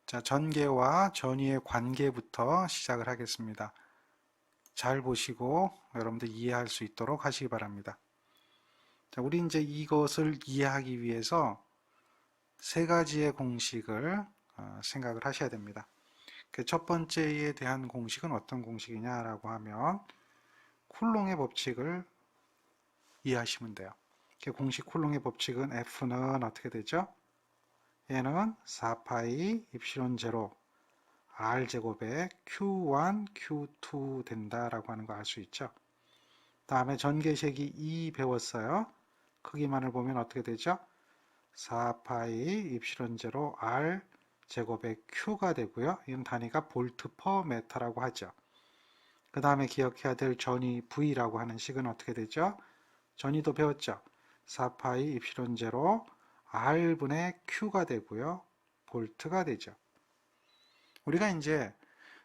자, 전개와 전위의 관계부터 시작을 하겠습니다. 잘 보시고 여러분들 이해할 수 있도록 하시기 바랍니다. 자, 우리 이제 이것을 이해하기 위해서 세 가지의 공식을 생각을 하셔야 됩니다. 그 첫 번째에 대한 공식은 어떤 공식이냐라고 하면 쿨롱의 법칙을 이해하시면 돼요. 그 공식 쿨롱의 법칙은 F는 어떻게 되죠? 얘는 4파이 입실론 제로 R제곱에 Q1, Q2 된다라고 하는 거 알 수 있죠. 다음에 전개식이 2 배웠어요. 크기만을 보면 어떻게 되죠? 4파이 입실론 제로 R 제곱에 Q가 되고요. 이건 단위가 볼트 퍼 메타라고 하죠. 그 다음에 기억해야 될 전위 V라고 하는 식은 어떻게 되죠? 전위도 배웠죠. 4파이 입실론 제로 R분의 Q가 되고요. 볼트가 되죠. 우리가 이제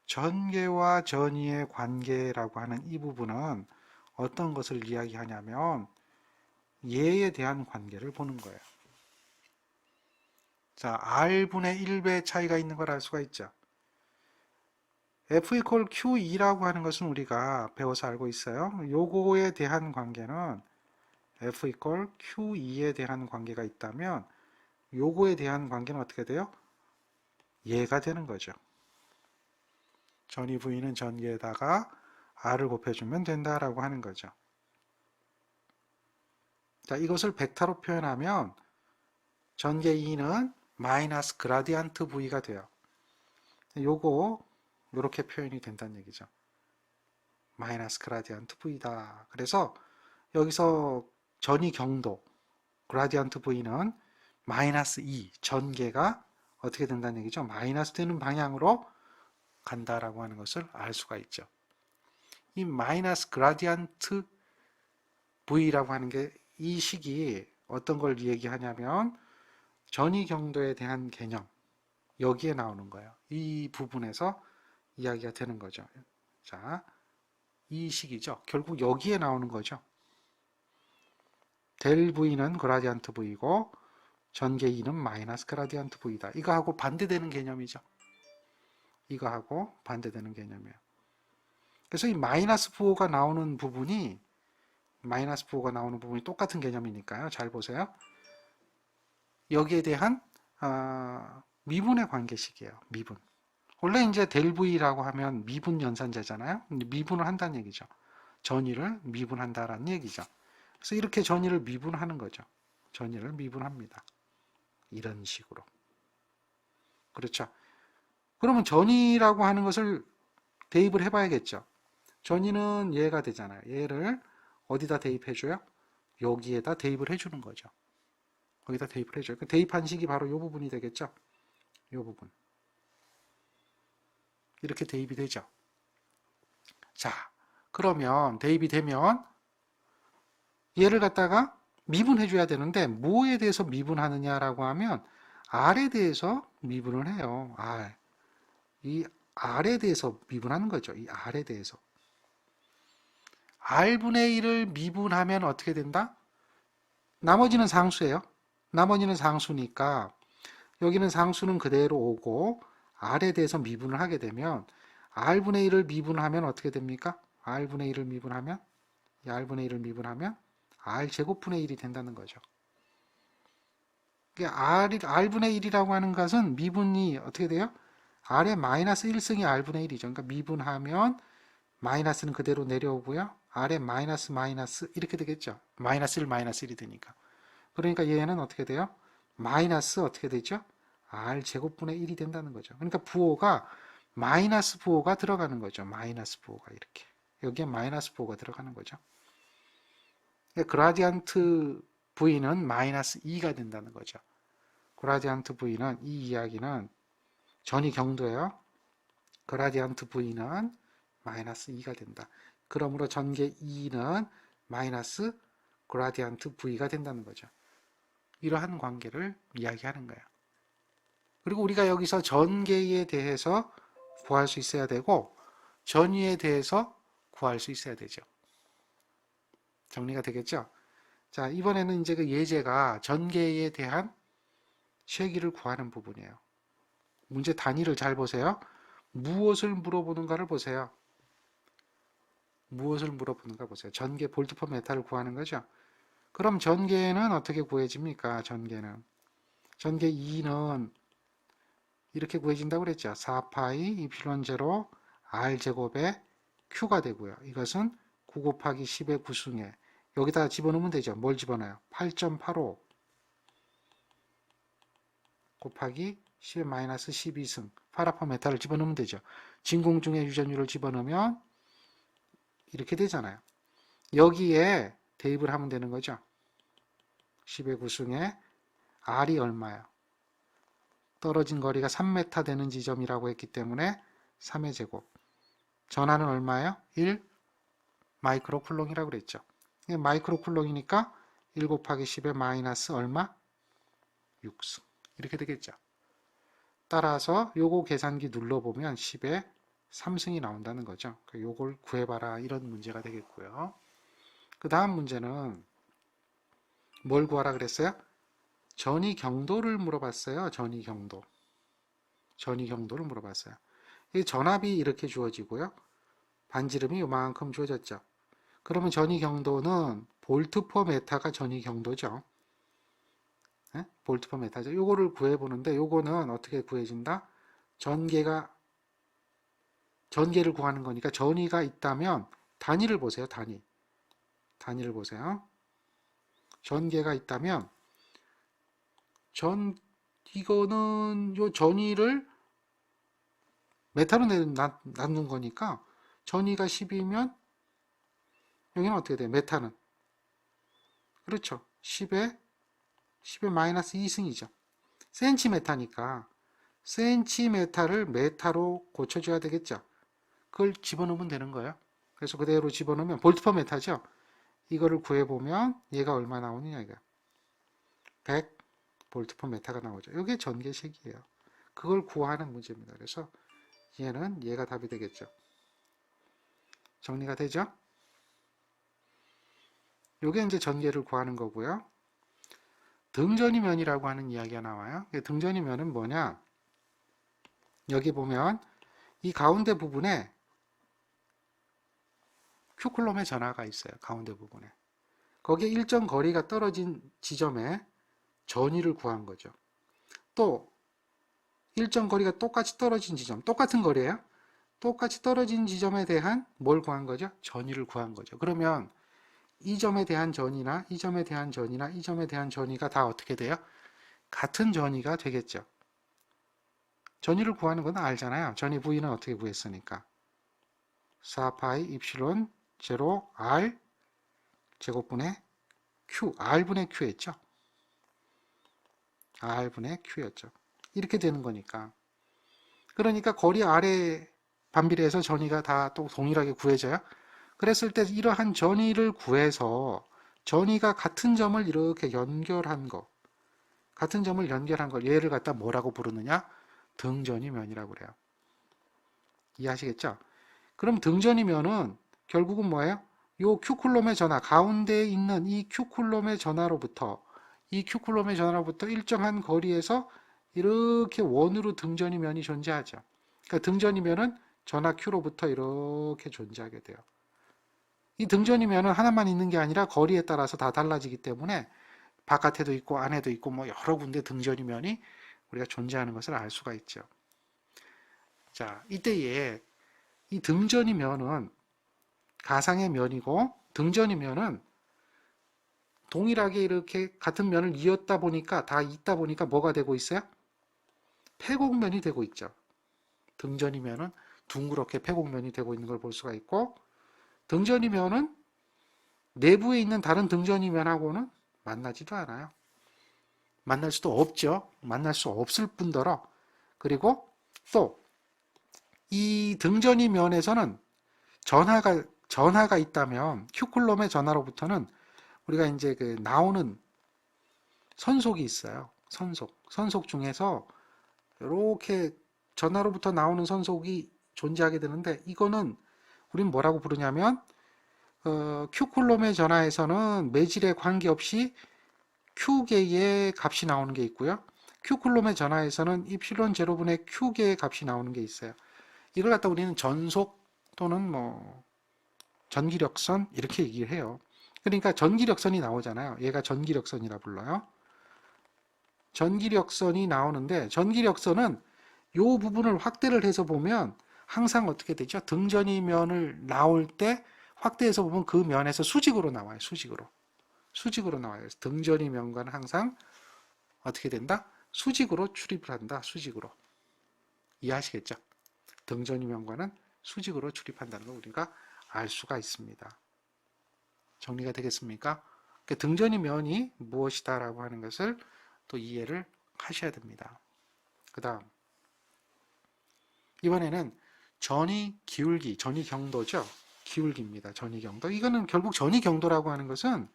전개와 전위의 관계라고 하는 이 부분은 어떤 것을 이야기하냐면 얘에 대한 관계를 보는 거예요. 자, R분의 1배 차이가 있는 걸 알 수가 있죠. F equal Q2라고 하는 것은 우리가 배워서 알고 있어요. 요거에 대한 관계는 F equal Q2에 대한 관계가 있다면 요거에 대한 관계는 어떻게 돼요? 얘가 되는 거죠. 전위 V는 전개에다가 R을 곱해주면 된다라고 하는 거죠. 자, 이것을 벡터로 표현하면 전개 2는 마이너스 그라디안트 V가 돼요. 요거 이렇게 표현이 된다는 얘기죠. 마이너스 그라디안트 V다. 그래서 여기서 전위 경도 그라디안트 V는 마이너스 2 전개가 어떻게 된다는 얘기죠. 마이너스 되는 방향으로 간다라고 하는 것을 알 수가 있죠. 이 마이너스 그라디안트 V라고 하는 게 이 식이 어떤 걸 얘기하냐면 전위 경도에 대한 개념 여기에 나오는 거예요. 이 부분에서 이야기가 되는 거죠. 자, 이 식이죠. 결국 여기에 나오는 거죠. 델 V는 그라디안트 V고 전개 2는 마이너스 그라디안트 V다. 이거하고 반대되는 개념이죠. 이거하고 반대되는 개념이에요. 그래서 이 마이너스 부호가 나오는 부분이 똑같은 개념이니까요. 잘 보세요. 여기에 대한 미분의 관계식이에요. 미분. 원래 이제 델 V라고 하면 미분 연산제잖아요. 미분을 한다는 얘기죠. 전위를 미분한다라는 얘기죠. 그래서 이렇게 전위를 미분하는 거죠. 전위를 미분합니다. 이런 식으로. 그렇죠. 그러면 전위라고 하는 것을 대입을 해봐야겠죠. 전위는 얘가 되잖아요. 얘를 어디다 대입해줘요? 여기에다 대입을 해주는 거죠. 거기다 대입을 해줘요. 그 대입한 식이 바로 이 부분이 되겠죠. 이 부분. 이렇게 대입이 되죠. 자, 그러면 대입이 되면 얘를 갖다가 미분해줘야 되는데 뭐에 대해서 미분하느냐라고 하면 R에 대해서 미분을 해요. R. 이 R에 대해서 미분하는 거죠. 이 R에 대해서. R분의 1을 미분하면 어떻게 된다? 나머지는 상수예요. 나머지는 상수니까 여기는 상수는 그대로 오고 R에 대해서 미분을 하게 되면 R분의 1을 미분하면 어떻게 됩니까? R분의 1을 미분하면 R분의 1을 미분하면 R제곱분의 1이 된다는 거죠. R분의 1이라고 하는 것은 미분이 어떻게 돼요? R의 마이너스 1승이 R분의 1이죠. 그러니까 미분하면 마이너스는 그대로 내려오고요. R의 마이너스 마이너스 이렇게 되겠죠. 마이너스 1 마이너스 1이 되니까. 그러니까 얘는 어떻게 돼요? 마이너스 어떻게 되죠? R제곱분의 1이 된다는 거죠. 그러니까 부호가 마이너스 부호가 들어가는 거죠. 마이너스 부호가 이렇게. 여기에 마이너스 부호가 들어가는 거죠. 그라디안트 V는 마이너스 2가 된다는 거죠. 그라디안트 V는 이 이야기는 전위 경도예요. 그라디안트 V는 마이너스 2가 된다. 그러므로 전개 2는 마이너스 그라디안트 V가 된다는 거죠. 이러한 관계를 이야기하는 거예요. 그리고 우리가 여기서 전개에 대해서 구할 수 있어야 되고 전위에 대해서 구할 수 있어야 되죠. 정리가 되겠죠? 자, 이번에는 이제 그 예제가 전개에 대한 쉐기를 구하는 부분이에요. 문제 단위를 잘 보세요. 무엇을 물어보는가를 보세요. 무엇을 물어보는가 보세요. 전개 볼트 퍼 메타를 구하는 거죠. 그럼 전개는 어떻게 구해집니까? 전개 2는 이렇게 구해진다고 그랬죠. 4파이 이필론 제로 r 제곱에 q가 되고요. 이것은 9 곱하기 10의 구승에 여기다 집어넣으면 되죠. 뭘 집어넣어요? 8.85 곱하기 10의 마이너스 12승 파라퍼 메타를 집어넣으면 되죠. 진공중의 유전율을 집어넣으면 이렇게 되잖아요. 여기에 대입을 하면 되는 거죠. 10의 구승에 r이 얼마예요? 떨어진 거리가 3m 되는 지점이라고 했기 때문에 3의 제곱. 전하는 얼마예요? 1 마이크로 쿨롱이라고 그랬죠. 마이크로 쿨롱이니까 1 곱하기 10의 마이너스 얼마? 6승. 이렇게 되겠죠. 따라서 요거 계산기 눌러보면 10의 3승이 나온다는 거죠. 요걸 구해봐라 이런 문제가 되겠고요. 그 다음 문제는 뭘 구하라 그랬어요? 전위 경도를 물어봤어요. 전위 경도를 물어봤어요. 이 전압이 이렇게 주어지고요. 반지름이 요만큼 주어졌죠. 그러면 전위 경도는 볼트 퍼 메타가 전위 경도죠. 네? 볼트 퍼 메타죠. 요거를 구해보는데 요거는 어떻게 구해진다? 전개를 구하는 거니까 전위가 있다면 단위를 보세요. 단위를 보세요. 전개가 있다면 이거는 요 전위를 메타로 나눈 거니까 전위가 10이면 여기는 어떻게 돼요? 메타는 그렇죠. 10의 마이너스 2승이죠. 센티메타니까 센티메타를 메타로 고쳐줘야 되겠죠. 그걸 집어넣으면 되는 거예요. 그래서 그대로 집어넣으면 볼트 퍼 메타죠. 이거를 구해보면 얘가 얼마 나오느냐 이거 100 볼트 퍼 메타가 나오죠. 이게 전개식이에요. 그걸 구하는 문제입니다. 그래서 얘가 답이 되겠죠. 정리가 되죠? 이게 이제 전개를 구하는 거고요. 등전이면이라고 하는 이야기가 나와요. 등전이면은 뭐냐? 여기 보면 이 가운데 부분에 q-쿨롬의 전하가 있어요. 가운데 부분에. 거기에 일정 거리가 떨어진 지점에 전위를 구한 거죠. 또 일정 거리가 똑같이 떨어진 지점, 똑같은 거리예요. 똑같이 떨어진 지점에 대한 뭘 구한 거죠? 전위를 구한 거죠. 그러면 이 점에 대한 전위나 이 점에 대한 전위나 이 점에 대한 전위가 다 어떻게 돼요? 같은 전위가 되겠죠. 전위를 구하는 건 알잖아요. 전위 V는 어떻게 구했으니까 4파이 입실론 제로 R 제곱분의 Q, R분의 Q 했죠. R분의 Q였죠. 이렇게 되는 거니까. 그러니까 거리 R에 반비례해서 전위가 다 또 동일하게 구해져요. 그랬을 때 이러한 전위를 구해서 전위가 같은 점을 이렇게 연결한 거, 같은 점을 연결한 걸 얘를 갖다 뭐라고 부르느냐? 등전이면이라고 그래요. 이해하시겠죠? 그럼 등전이면은 결국은 뭐예요? 요 Q쿨롬의 전하, 가운데에 있는 이 Q쿨롬의 전하로부터 일정한 거리에서 이렇게 원으로 등전이면이 존재하죠. 그러니까 등전이면은 전하 Q로부터 이렇게 존재하게 돼요. 이 등전이면은 하나만 있는 게 아니라 거리에 따라서 다 달라지기 때문에 바깥에도 있고 안에도 있고 뭐 여러 군데 등전이면이 우리가 존재하는 것을 알 수가 있죠. 자, 이때에 이 등전이면은 가상의 면이고 등전이면은 동일하게 이렇게 같은 면을 이었다 보니까 다 있다 보니까 뭐가 되고 있어요? 패곡면이 되고 있죠. 등전이면은 둥그렇게 패곡면이 되고 있는 걸 볼 수가 있고 등전이면은 내부에 있는 다른 등전이면하고는 만나지도 않아요. 만날 수도 없죠. 만날 수 없을 뿐더러 그리고 또 이 등전이면에서는 전하가 있다면 Q쿨롬의 전하로부터는 우리가 이제 그 나오는 선속이 있어요. 선속 중에서 이렇게 전하로부터 나오는 선속이 존재하게 되는데 이거는 우린 뭐라고 부르냐면 Q쿨롬의 전하에서는 매질에 관계없이 Q개의 값이 나오는 게 있고요. Q쿨롬의 전하에서는 이필론 제로분의 Q개의 값이 나오는 게 있어요. 이걸 갖다 우리는 전속 또는 뭐 전기력선 이렇게 얘기를 해요. 그러니까 전기력선이 나오잖아요. 얘가 전기력선이라 불러요. 전기력선이 나오는데 전기력선은 이 부분을 확대를 해서 보면 항상 어떻게 되죠? 등전이 면을 나올 때 확대해서 보면 그 면에서 수직으로 나와요. 수직으로 나와요. 등전이 면과는 항상 어떻게 된다? 수직으로 출입을 한다. 수직으로. 이해하시겠죠? 등전이 면과는 수직으로 출입한다는 걸 우리가 알 수가 있습니다. 정리가 되겠습니까? 등전이 면이 무엇이다 라고 하는 것을 또 이해를 하셔야 됩니다. 그 다음 이번에는 전위 기울기, 전위 경도죠. 기울기입니다. 전위 경도. 이거는 결국 전위 경도라고 하는 것은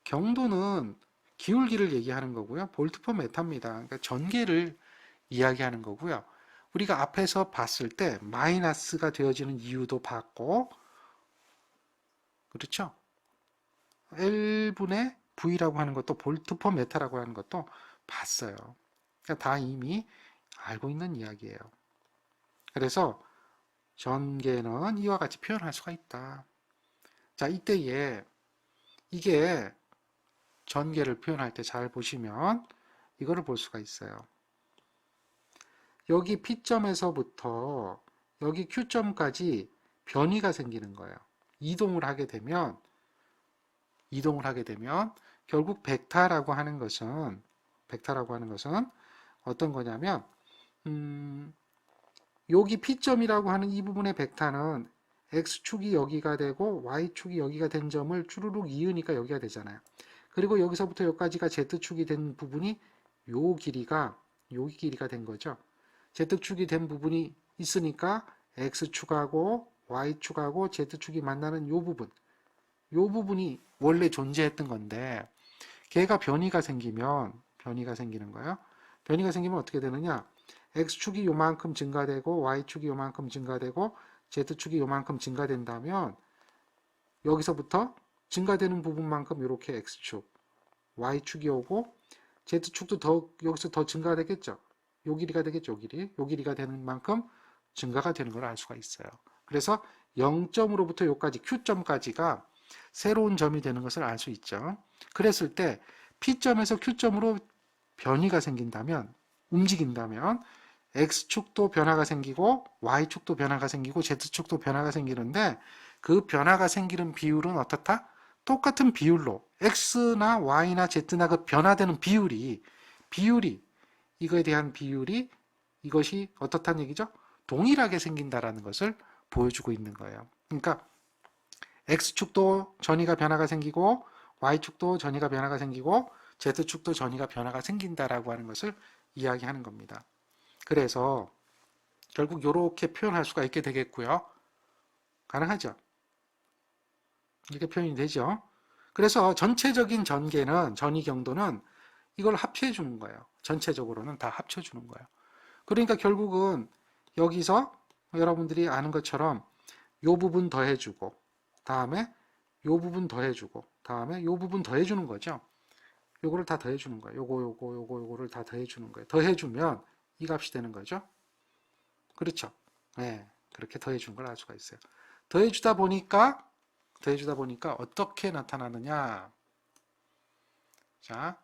경도는 기울기를 얘기하는 거고요. 볼트 퍼 메타입니다. 그러니까 전개를 이야기하는 거고요. 우리가 앞에서 봤을 때 마이너스가 되어지는 이유도 봤고, 그렇죠? L분의 V라고 하는 것도 볼트 퍼 메타라고 하는 것도 봤어요. 그러니까 다 이미 알고 있는 이야기예요. 그래서 전개는 이와 같이 표현할 수가 있다. 자, 이때에 이게 전개를 표현할 때 잘 보시면 이거를 볼 수가 있어요. 여기 P점에서부터 여기 Q점까지 변이가 생기는 거예요. 이동을 하게 되면 결국 벡터라고 하는 것은 어떤 거냐면 여기 P점이라고 하는 이 부분의 벡터는 X축이 여기가 되고 Y축이 여기가 된 점을 주르륵 이으니까 여기가 되잖아요. 그리고 여기서부터 여기까지가 Z축이 된 부분이 요 길이가 된 거죠. Z축이 된 부분이 있으니까 X축하고 Y축하고 Z축이 만나는 요 부분이 원래 존재했던 건데 걔가 변이가 생기는 거예요. 변이가 생기면 어떻게 되느냐? X축이 요만큼 증가되고 Y축이 요만큼 증가되고 Z축이 요만큼 증가된다면 여기서부터 증가되는 부분만큼 이렇게 X축, Y축이 오고 Z축도 여기서 더 증가되겠죠. 요 길이가 되겠죠. 요 길이가 되는 만큼 증가가 되는 걸 알 수가 있어요. 그래서 0점으로부터 여기까지 Q점까지가 새로운 점이 되는 것을 알 수 있죠. 그랬을 때 P점에서 Q점으로 변이가 생긴다면, 움직인다면 X축도 변화가 생기고 Y축도 변화가 생기고 Z축도 변화가 생기는데 그 변화가 생기는 비율은 어떻다? 똑같은 비율로 X나 Y나 Z나 그 변화되는 비율이 이거에 대한 비율이 이것이 어떻다는 얘기죠? 동일하게 생긴다라는 것을 보여주고 있는 거예요. 그러니까 X축도 전위가 변화가 생기고 Y축도 전위가 변화가 생기고 Z축도 전위가 변화가 생긴다라고 하는 것을 이야기하는 겁니다. 그래서 결국 이렇게 표현할 수가 있게 되겠고요. 가능하죠? 이렇게 표현이 되죠. 그래서 전체적인 전위 경도는 이걸 합쳐해 주는 거예요. 전체적으로는 다 합쳐 주는 거예요. 그러니까 결국은 여기서 여러분들이 아는 것처럼 요 부분 더해주고 다음에 요 부분 더해주고 다음에 요 부분 더해주는 거죠. 요거를 다 더해주는 거예요. 요거를 다 더해주는 거예요. 더해주면 이 값이 되는 거죠. 그렇죠. 네, 그렇게 더해주는 걸 알 수가 있어요. 더해주다 보니까 어떻게 나타나느냐. 자,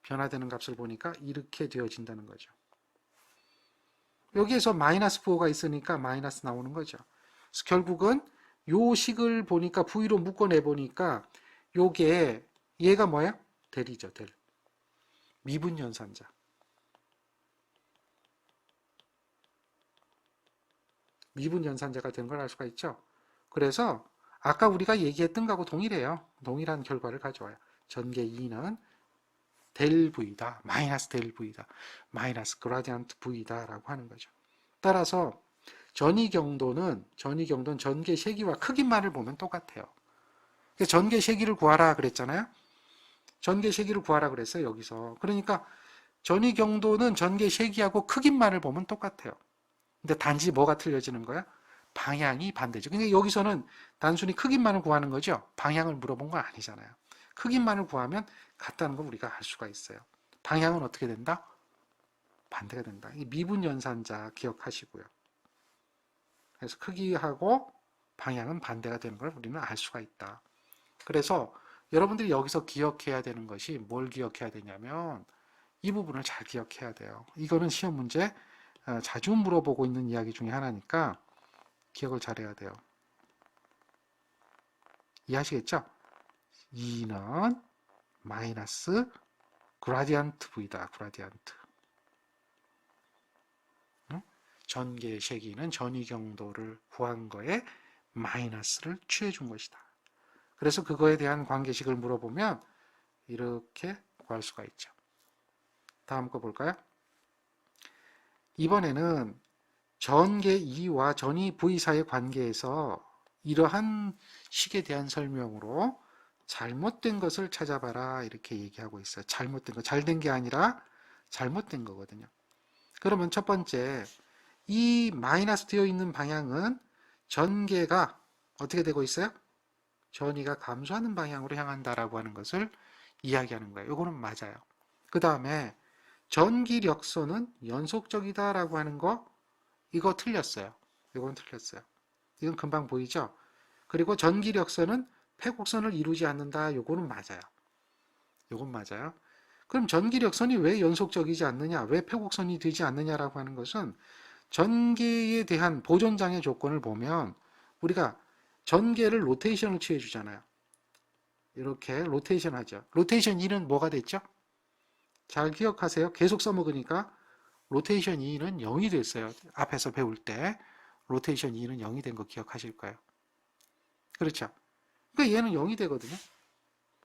변화되는 값을 보니까 이렇게 되어진다는 거죠. 여기에서 마이너스 부호가 있으니까 마이너스 나오는 거죠. 그래서 결국은 요 식을 보니까 V로 묶어내 보니까 요게 얘가 뭐야? 델이죠, 델. 미분 연산자. 미분 연산자가 되는 걸 알 수가 있죠. 그래서 아까 우리가 얘기했던 거하고 동일해요. 동일한 결과를 가져와요. 전개 2는 델 V다. 마이너스 델 V다. 마이너스 그라디언트 V다 라고 하는 거죠. 따라서 전위 경도는 전개 세기와 크기만을 보면 똑같아요. 전개 세기를 구하라 그랬잖아요. 전개 세기를 구하라 그랬어요. 여기서. 그러니까 전위 경도는 전개 세기하고 크기만을 보면 똑같아요. 근데 단지 뭐가 틀려지는 거야? 방향이 반대죠. 그러니까 여기서는 단순히 크기만을 구하는 거죠. 방향을 물어본 건 아니잖아요. 크기만을 구하면 같다는 걸 우리가 알 수가 있어요. 방향은 어떻게 된다? 반대가 된다. 이 미분 연산자 기억하시고요. 그래서 크기하고 방향은 반대가 되는 걸 우리는 알 수가 있다. 그래서 여러분들이 여기서 기억해야 되는 것이 뭘 기억해야 되냐면 이 부분을 잘 기억해야 돼요. 이거는 시험 문제 자주 물어보고 있는 이야기 중에 하나니까 기억을 잘해야 돼요. 이해하시겠죠? 2는 마이너스 그라디언트 V다. 그라디언트. 전개의 세기는 전위 경도를 구한 거에 마이너스를 취해 준 것이다. 그래서 그거에 대한 관계식을 물어보면 이렇게 구할 수가 있죠. 다음 거 볼까요? 이번에는 전개 2와 전위 V 사이의 관계에서 이러한 식에 대한 설명으로 잘못된 것을 찾아봐라 이렇게 얘기하고 있어요. 잘못된 거, 잘된 게 아니라 잘못된 거거든요. 그러면 첫 번째, 이 마이너스 되어 있는 방향은 전개가 어떻게 되고 있어요? 전위가 감소하는 방향으로 향한다라고 하는 것을 이야기하는 거예요. 이거는 맞아요. 그 다음에 전기력선은 연속적이다라고 하는 거 이거 틀렸어요. 이건 틀렸어요. 이건 금방 보이죠? 그리고 전기력선은 패곡선을 이루지 않는다. 요거는 맞아요. 요건 맞아요. 그럼 전기력선이 왜 연속적이지 않느냐? 왜 패곡선이 되지 않느냐라고 하는 것은 전개에 대한 보존장애 조건을 보면 우리가 전개를 로테이션을 취해 주잖아요. 이렇게 로테이션 하죠. 로테이션 2는 뭐가 됐죠? 잘 기억하세요. 계속 써먹으니까 로테이션 2는 0이 됐어요. 앞에서 배울 때 로테이션 2는 0이 된 거 기억하실 거예요. 그렇죠? 그러니까 얘는 0이 되거든요.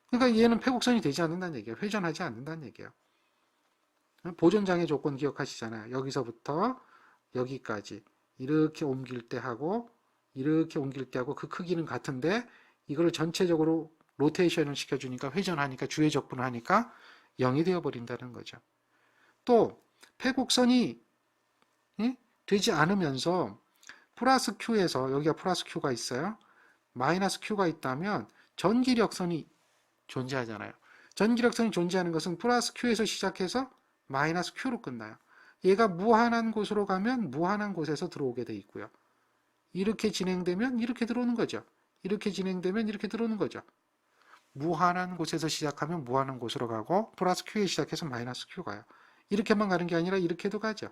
그러니까 얘는 패곡선이 되지 않는다는 얘기예요. 회전하지 않는다는 얘기예요. 보존장애 조건 기억하시잖아요. 여기서부터 여기까지 이렇게 옮길 때 하고 이렇게 옮길 때 하고 그 크기는 같은데 이걸 전체적으로 로테이션을 시켜주니까 회전하니까 주의 적분을 하니까 0이 되어버린다는 거죠. 또 패곡선이 되지 않으면서 플러스 Q에서 여기가 플러스 Q가 있어요. 마이너스 Q가 있다면 전기력선이 존재하잖아요. 전기력선이 존재하는 것은 플러스 Q에서 시작해서 마이너스 Q로 끝나요. 얘가 무한한 곳으로 가면 무한한 곳에서 들어오게 돼 있고요. 이렇게 진행되면 이렇게 들어오는 거죠. 이렇게 진행되면 이렇게 들어오는 거죠. 무한한 곳에서 시작하면 무한한 곳으로 가고 플러스 Q에 시작해서 마이너스 Q 가요. 이렇게만 가는 게 아니라 이렇게도 가죠.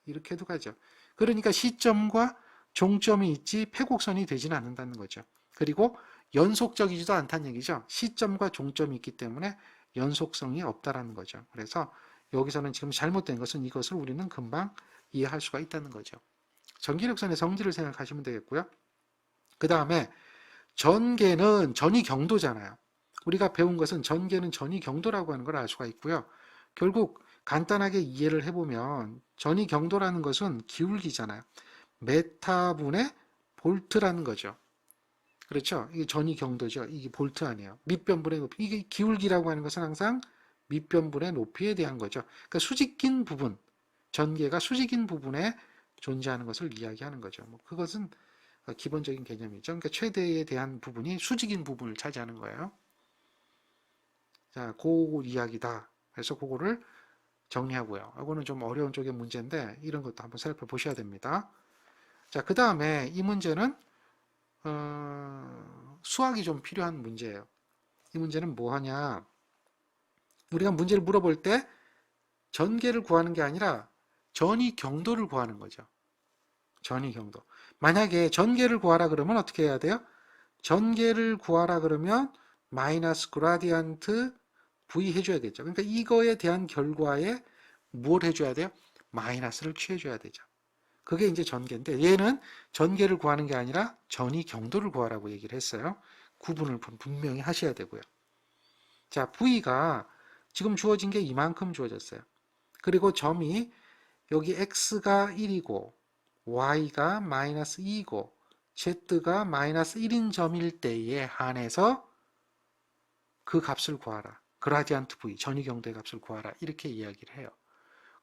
이렇게도 가죠. 그러니까 시점과 종점이 있지 패곡선이 되지는 않는다는 거죠. 그리고 연속적이지도 않다는 얘기죠. 시점과 종점이 있기 때문에 연속성이 없다라는 거죠. 그래서 여기서는 지금 잘못된 것은 이것을 우리는 금방 이해할 수가 있다는 거죠. 전기력선의 성질을 생각하시면 되겠고요. 그 다음에 전개는 전위 경도잖아요. 우리가 배운 것은 전개는 전위 경도라고 하는 걸 알 수가 있고요. 결국 간단하게 이해를 해보면 전위 경도라는 것은 기울기잖아요. 메타분의 볼트라는 거죠. 그렇죠? 이게 전위 경도죠. 이게 볼트 아니에요. 밑변분의 높이. 이게 기울기라고 하는 것은 항상 밑변분의 높이에 대한 거죠. 그러니까 수직인 부분, 전개가 수직인 부분에 존재하는 것을 이야기하는 거죠. 뭐 그것은 기본적인 개념이죠. 그러니까 최대에 대한 부분이 수직인 부분을 차지하는 거예요. 자, 그 이야기다. 그래서 그거를 정리하고요. 이거는 좀 어려운 쪽의 문제인데 이런 것도 한번 살펴보셔야 됩니다. 자, 그 다음에 이 문제는 수학이 좀 필요한 문제예요. 이 문제는 뭐 하냐? 우리가 문제를 물어볼 때 전개를 구하는 게 아니라 전위 경도를 구하는 거죠. 전위 경도. 만약에 전개를 구하라 그러면 어떻게 해야 돼요? 전개를 구하라 그러면 마이너스 그라디언트 V 해줘야겠죠. 그러니까 이거에 대한 결과에 뭘 해줘야 돼요? 마이너스를 취해줘야 되죠. 그게 이제 전개인데 얘는 전개를 구하는 게 아니라 전위 경도를 구하라고 얘기를 했어요. 구분을 분명히 하셔야 되고요. 자, V가 지금 주어진 게 이만큼 주어졌어요. 그리고 점이 여기 X가 1이고 Y가 마이너스 2이고 Z가 마이너스 1인 점일 때에 한해서 그 값을 구하라. 그라디언트 V, 전위 경도의 값을 구하라. 이렇게 이야기를 해요.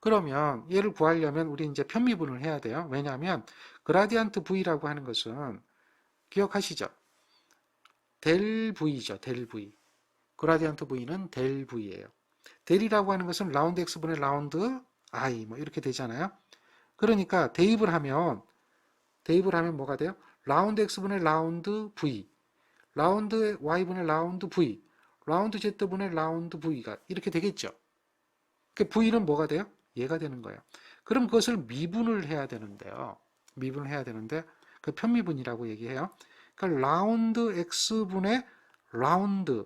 그러면 얘를 구하려면 우리 이제 편미분을 해야 돼요. 왜냐하면 그라디언트 V라고 하는 것은 기억하시죠? 델 V죠. 델 V. 그라디언트 V는 델 V예요. 델이라고 하는 것은 라운드 X분의 라운드 i 뭐 이렇게 되잖아요. 그러니까 대입을 하면 뭐가 돼요? 라운드 x분의 라운드 v, 라운드 y분의 라운드 v, 라운드 z분의 라운드 v가 이렇게 되겠죠. 그 v는 뭐가 돼요? 얘가 되는 거예요. 그럼 그것을 미분을 해야 되는데요. 미분을 해야 되는데 그 편미분이라고 얘기해요. 그러니까 라운드 x분의 라운드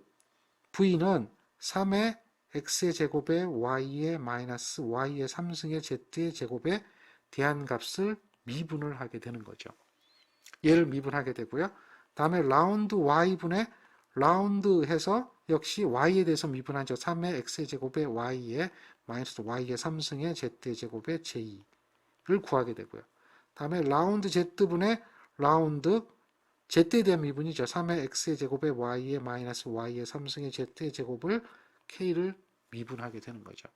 v는 3의 x의 제곱에 y의 마이너스 y의 3승의 z의 제곱에 대한 값을 미분을 하게 되는 거죠. 얘를 미분하게 되고요. 다음에 라운드 y분의 라운드 해서 역시 y에 대해서 미분하죠. 3의 x의 제곱에 y의 마이너스 y의 3승의 z의 제곱에 j2를 구하게 되고요. 다음에 라운드 z분의 라운드 z에 대한 미분이죠. 3의 x의 제곱에 y의 마이너스 y의 3승의 z의 제곱을 k를 미분하게 되는 거죠.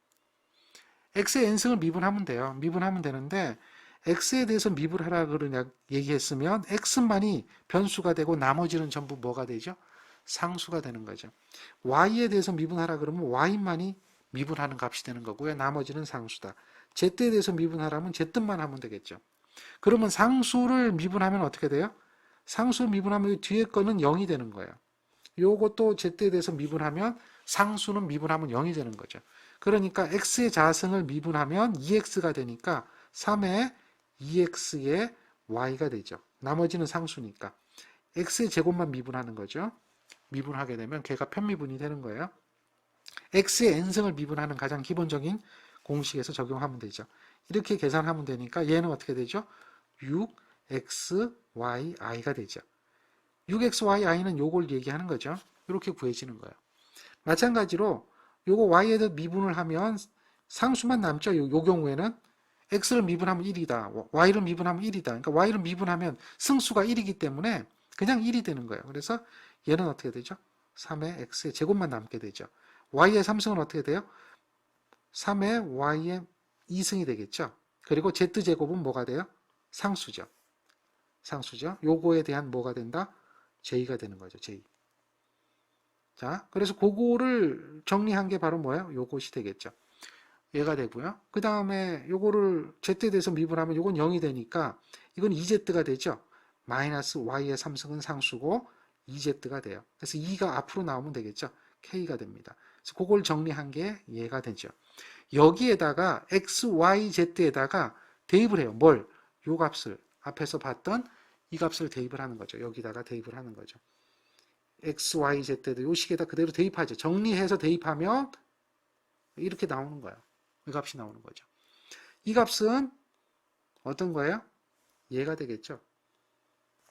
x의 n승을 미분하면 돼요. 미분하면 되는데 x에 대해서 미분하라 그러냐 얘기했으면 x만이 변수가 되고 나머지는 전부 뭐가 되죠? 상수가 되는 거죠. y에 대해서 미분하라 그러면 y만이 미분하는 값이 되는 거고요. 나머지는 상수다. z에 대해서 미분하라면 z만 하면 되겠죠. 그러면 상수를 미분하면 어떻게 돼요? 상수를 미분하면 뒤에 거는 0이 되는 거예요. 요것도 z에 대해서 미분하면 상수는 미분하면 0이 되는 거죠. 그러니까 x의 자승을 미분하면 2x가 되니까 3의 2x의 y가 되죠. 나머지는 상수니까. x의 제곱만 미분하는 거죠. 미분하게 되면 걔가 편미분이 되는 거예요. x의 n승을 미분하는 가장 기본적인 공식에서 적용하면 되죠. 이렇게 계산하면 되니까 얘는 어떻게 되죠? 6xyi가 되죠. 6xyi는 요걸 얘기하는 거죠. 이렇게 구해지는 거예요. 마찬가지로 요거 y에다 미분을 하면 상수만 남죠. 요 경우에는 x를 미분하면 1이다. y를 미분하면 1이다. 그러니까 y를 미분하면 승수가 1이기 때문에 그냥 1이 되는 거예요. 그래서 얘는 어떻게 되죠? 3의 x의 제곱만 남게 되죠. y의 3승은 어떻게 돼요? 3의 y의 2승이 되겠죠. 그리고 z제곱은 뭐가 돼요? 상수죠. 상수죠. 요거에 대한 뭐가 된다? j가 되는 거죠. j. 자, 그래서 그거를 정리한 게 바로 뭐예요? 요것이 되겠죠. 얘가 되고요. 그 다음에 요거를 z에 대해서 미분하면 요건 0이 되니까 이건 2z가 되죠. 마이너스 y의 3승은 상수고 2z가 돼요. 그래서 2가 앞으로 나오면 되겠죠. k가 됩니다. 그래서 그걸 정리한 게 얘가 되죠. 여기에다가 x, y, z에다가 대입을 해요. 뭘? 요 값을 앞에서 봤던 이 값을 대입을 하는 거죠. 여기다가 대입을 하는 거죠. x, y, z도 요 식에다 그대로 대입하죠. 정리해서 대입하면 이렇게 나오는 거예요. 이 값이 나오는 거죠. 이 값은 어떤 거예요? 얘가 되겠죠.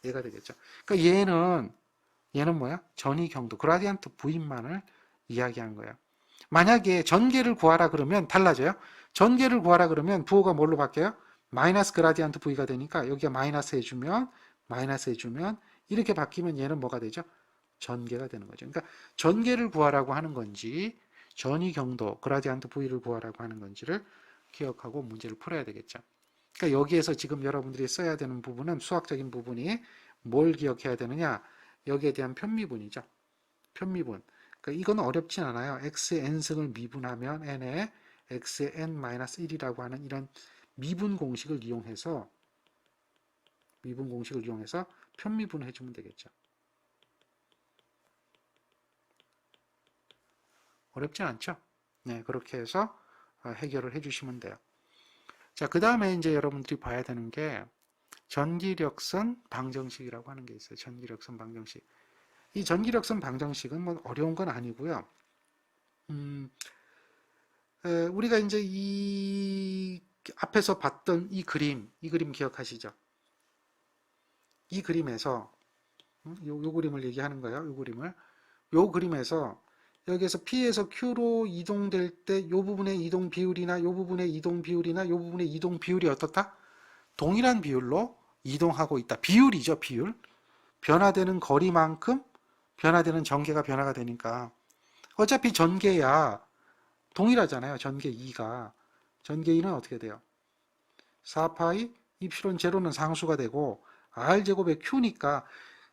얘가 되겠죠. 그러니까 얘는 뭐야? 전위 경도, 그라디언트 V만을 이야기한 거예요. 만약에 전개를 구하라 그러면 달라져요. 전개를 구하라 그러면 부호가 뭘로 바뀌어요? 마이너스 그라디언트 V가 되니까 여기가 마이너스 해주면 이렇게 바뀌면 얘는 뭐가 되죠? 전개가 되는 거죠. 그러니까 전개를 구하라고 하는 건지 전위 경도, 그라디언트 V를 구하라고 하는 건지를 기억하고 문제를 풀어야 되겠죠. 그러니까 여기에서 지금 여러분들이 써야 되는 부분은 수학적인 부분이 뭘 기억해야 되느냐? 여기에 대한 편미분이죠. 편미분. 그러니까 이건 어렵진 않아요. x의 n승을 미분하면 n에 x의 n-1이라고 하는 이런 미분 공식을 이용해서 편미분을 해주면 되겠죠. 어렵진 않죠? 네, 그렇게 해서 해결을 해주시면 돼요. 자, 그 다음에 이제 여러분들이 봐야 되는 게 전기력선 방정식이라고 하는 게 있어요. 전기력선 방정식. 이 전기력선 방정식은 뭐 어려운 건 아니고요. 우리가 이제 이 앞에서 봤던 이 그림 기억하시죠? 이 그림에서 요 그림을 얘기하는 거예요. 요 그림에서 여기에서 P에서 Q로 이동될 때 요 부분의 이동 비율이나 요 부분의 이동 비율이나 요 부분의 이동 비율이 어떻다? 동일한 비율로 이동하고 있다. 비율이죠, 비율. 변화되는 거리만큼 변화되는 전개가 변화가 되니까 어차피 전개야 동일하잖아요. 전개 2가. 전개 2는 어떻게 돼요? 4파이 이프실론 제로는 상수가 되고 R제곱의 Q니까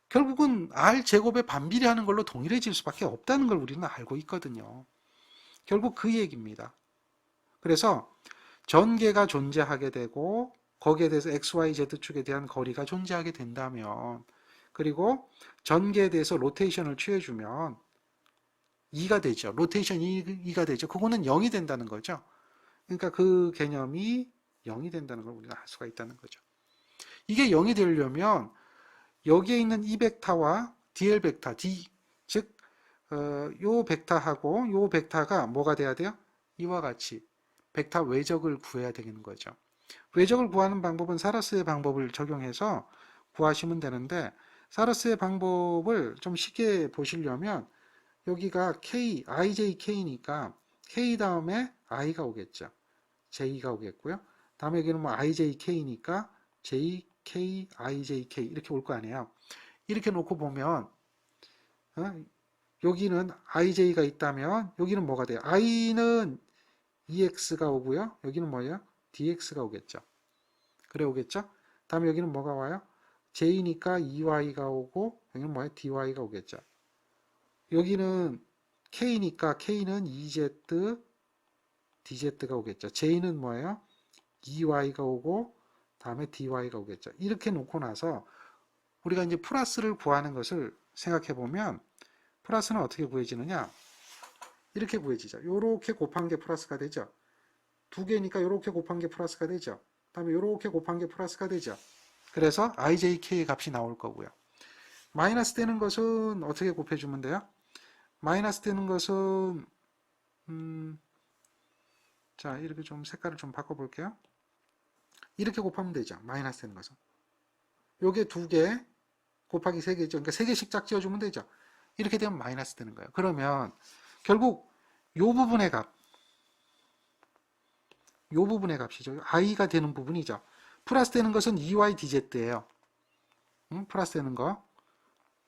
결국은 R제곱에 반비례하는 걸로 동일해질 수밖에 없다는 걸 우리는 알고 있거든요. 결국 그 얘기입니다. 그래서 전개가 존재하게 되고 거기에 대해서 XYZ축에 대한 거리가 존재하게 된다면 그리고 전개에 대해서 로테이션을 취해주면 2가 되죠. 로테이션 2가 되죠. 그거는 0이 된다는 거죠. 그러니까 그 개념이 0이 된다는 걸 우리가 알 수가 있다는 거죠. 이게 0이 되려면 여기에 있는 이 벡터와 DL 벡터, 즉 요 벡터하고 요 벡터가 뭐가 돼야 돼요? 이와 같이 벡터 외적을 구해야 되는 거죠. 외적을 구하는 방법은 사러스의 방법을 적용해서 구하시면 되는데 사러스의 방법을 좀 쉽게 보시려면 여기가 K, IJK니까 K 다음에 I가 오겠죠. J가 오겠고요. 다음에 여기는 뭐 IJK니까 JK, IJK 이렇게 올 거 아니에요. 이렇게 놓고 보면 여기는 IJ가 있다면 여기는 뭐가 돼요? I는 EX가 오고요. 여기는 뭐예요? DX가 오겠죠. 그래 오겠죠? 다음에 여기는 뭐가 와요? J니까 EY가 오고 여기는 뭐예요? DY가 오겠죠. 여기는 K니까 K는 EZ, DZ가 오겠죠. J는 뭐예요? EY가 오고 다음에 DY가 오겠죠. 이렇게 놓고 나서 우리가 이제 플러스를 구하는 것을 생각해 보면 플러스는 어떻게 구해지느냐? 이렇게 구해지죠. 요렇게 곱한 게 플러스가 되죠. 두 개니까 요렇게 곱한 게 플러스가 되죠. 다음에 요렇게 곱한 게 플러스가 되죠. 그래서 IJK의 값이 나올 거고요. 마이너스 되는 것은 어떻게 곱해주면 돼요? 마이너스 되는 것은 자 이렇게 좀 색깔을 좀 바꿔볼게요. 이렇게 곱하면 되죠. 마이너스 되는 것은. 요게 2개 곱하기 3개죠. 그러니까 3개씩 짝지어주면 되죠. 이렇게 되면 마이너스 되는 거예요. 그러면 결국 요 부분의 값, 요 부분의 값이죠. i가 되는 부분이죠. 플러스 되는 것은 EYDZ예요. 플러스 되는 거.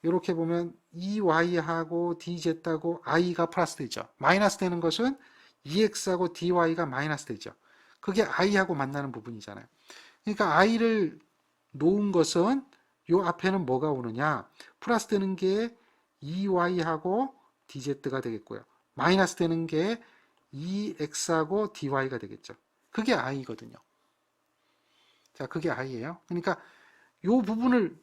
이렇게 보면 EY하고 DZ하고 i가 플러스 되죠. 마이너스 되는 것은 EX하고 DY가 마이너스 되죠. 그게 i하고 만나는 부분이잖아요. 그러니까 i를 놓은 것은 요 앞에는 뭐가 오느냐? 플러스 되는 게 EY하고 DZ가 되겠고요. 마이너스 되는 게 EX하고 DY가 되겠죠. 그게 i거든요. 자, 그게 i예요. 그러니까 요 부분을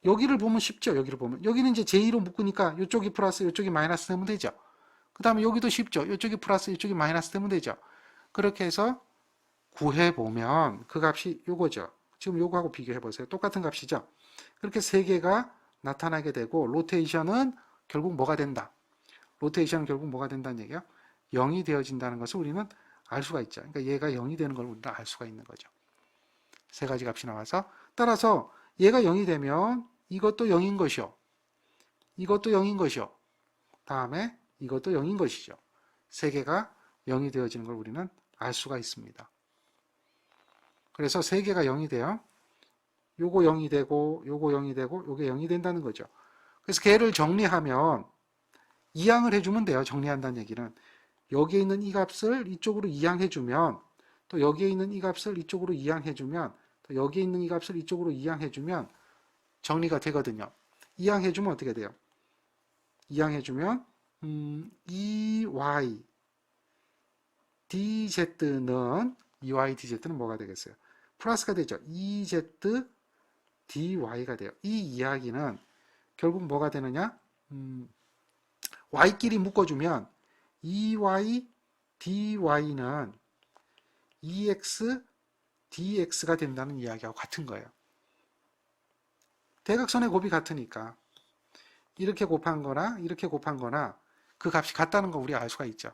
여기를 보면 쉽죠. 여기를 보면 여기는 이제 J로 묶으니까 이쪽이 플러스 이쪽이 마이너스 되면 되죠. 그 다음에 여기도 쉽죠. 이쪽이 플러스 이쪽이 마이너스 되면 되죠. 그렇게 해서 구해보면 그 값이 요거죠. 지금 요거하고 비교해보세요. 똑같은 값이죠. 그렇게 세 개가 나타나게 되고 로테이션은 결국 뭐가 된다. 로테이션은 결국 뭐가 된다는 얘기예요. 0이 되어진다는 것을 우리는 알 수가 있죠. 그러니까 얘가 0이 되는 걸 우리는 알 수가 있는 거죠. 세 가지 값이 나와서 따라서 얘가 0이 되면 이것도 0인 것이요. 이것도 0인 것이요. 다음에 이것도 0인 것이죠. 세 개가 0이 되어지는 걸 우리는 알 수가 있습니다. 그래서 세 개가 0이 돼요. 요거 0이 되고 요거 0이 되고 요게 0이 된다는 거죠. 그래서 걔를 정리하면 이항을 해주면 돼요. 정리한다는 얘기는 여기에 있는 이 값을 이쪽으로 이항해주면 또 여기에 있는 이 값을 이쪽으로 이항해주면 또 여기에 있는 이 값을 이쪽으로 이항해주면 정리가 되거든요. 이항해주면 어떻게 돼요? 이항해주면 EY DZ는 EY DZ는 뭐가 되겠어요? 플러스가 되죠. EZ DY가 돼요. 이 이야기는 결국 뭐가 되느냐? Y끼리 묶어주면 EY DY는 EX DX가 된다는 이야기하고 같은 거예요. 대각선의 곱이 같으니까 이렇게 곱한 거나 이렇게 곱한 거나 그 값이 같다는 거 우리가 알 수가 있죠.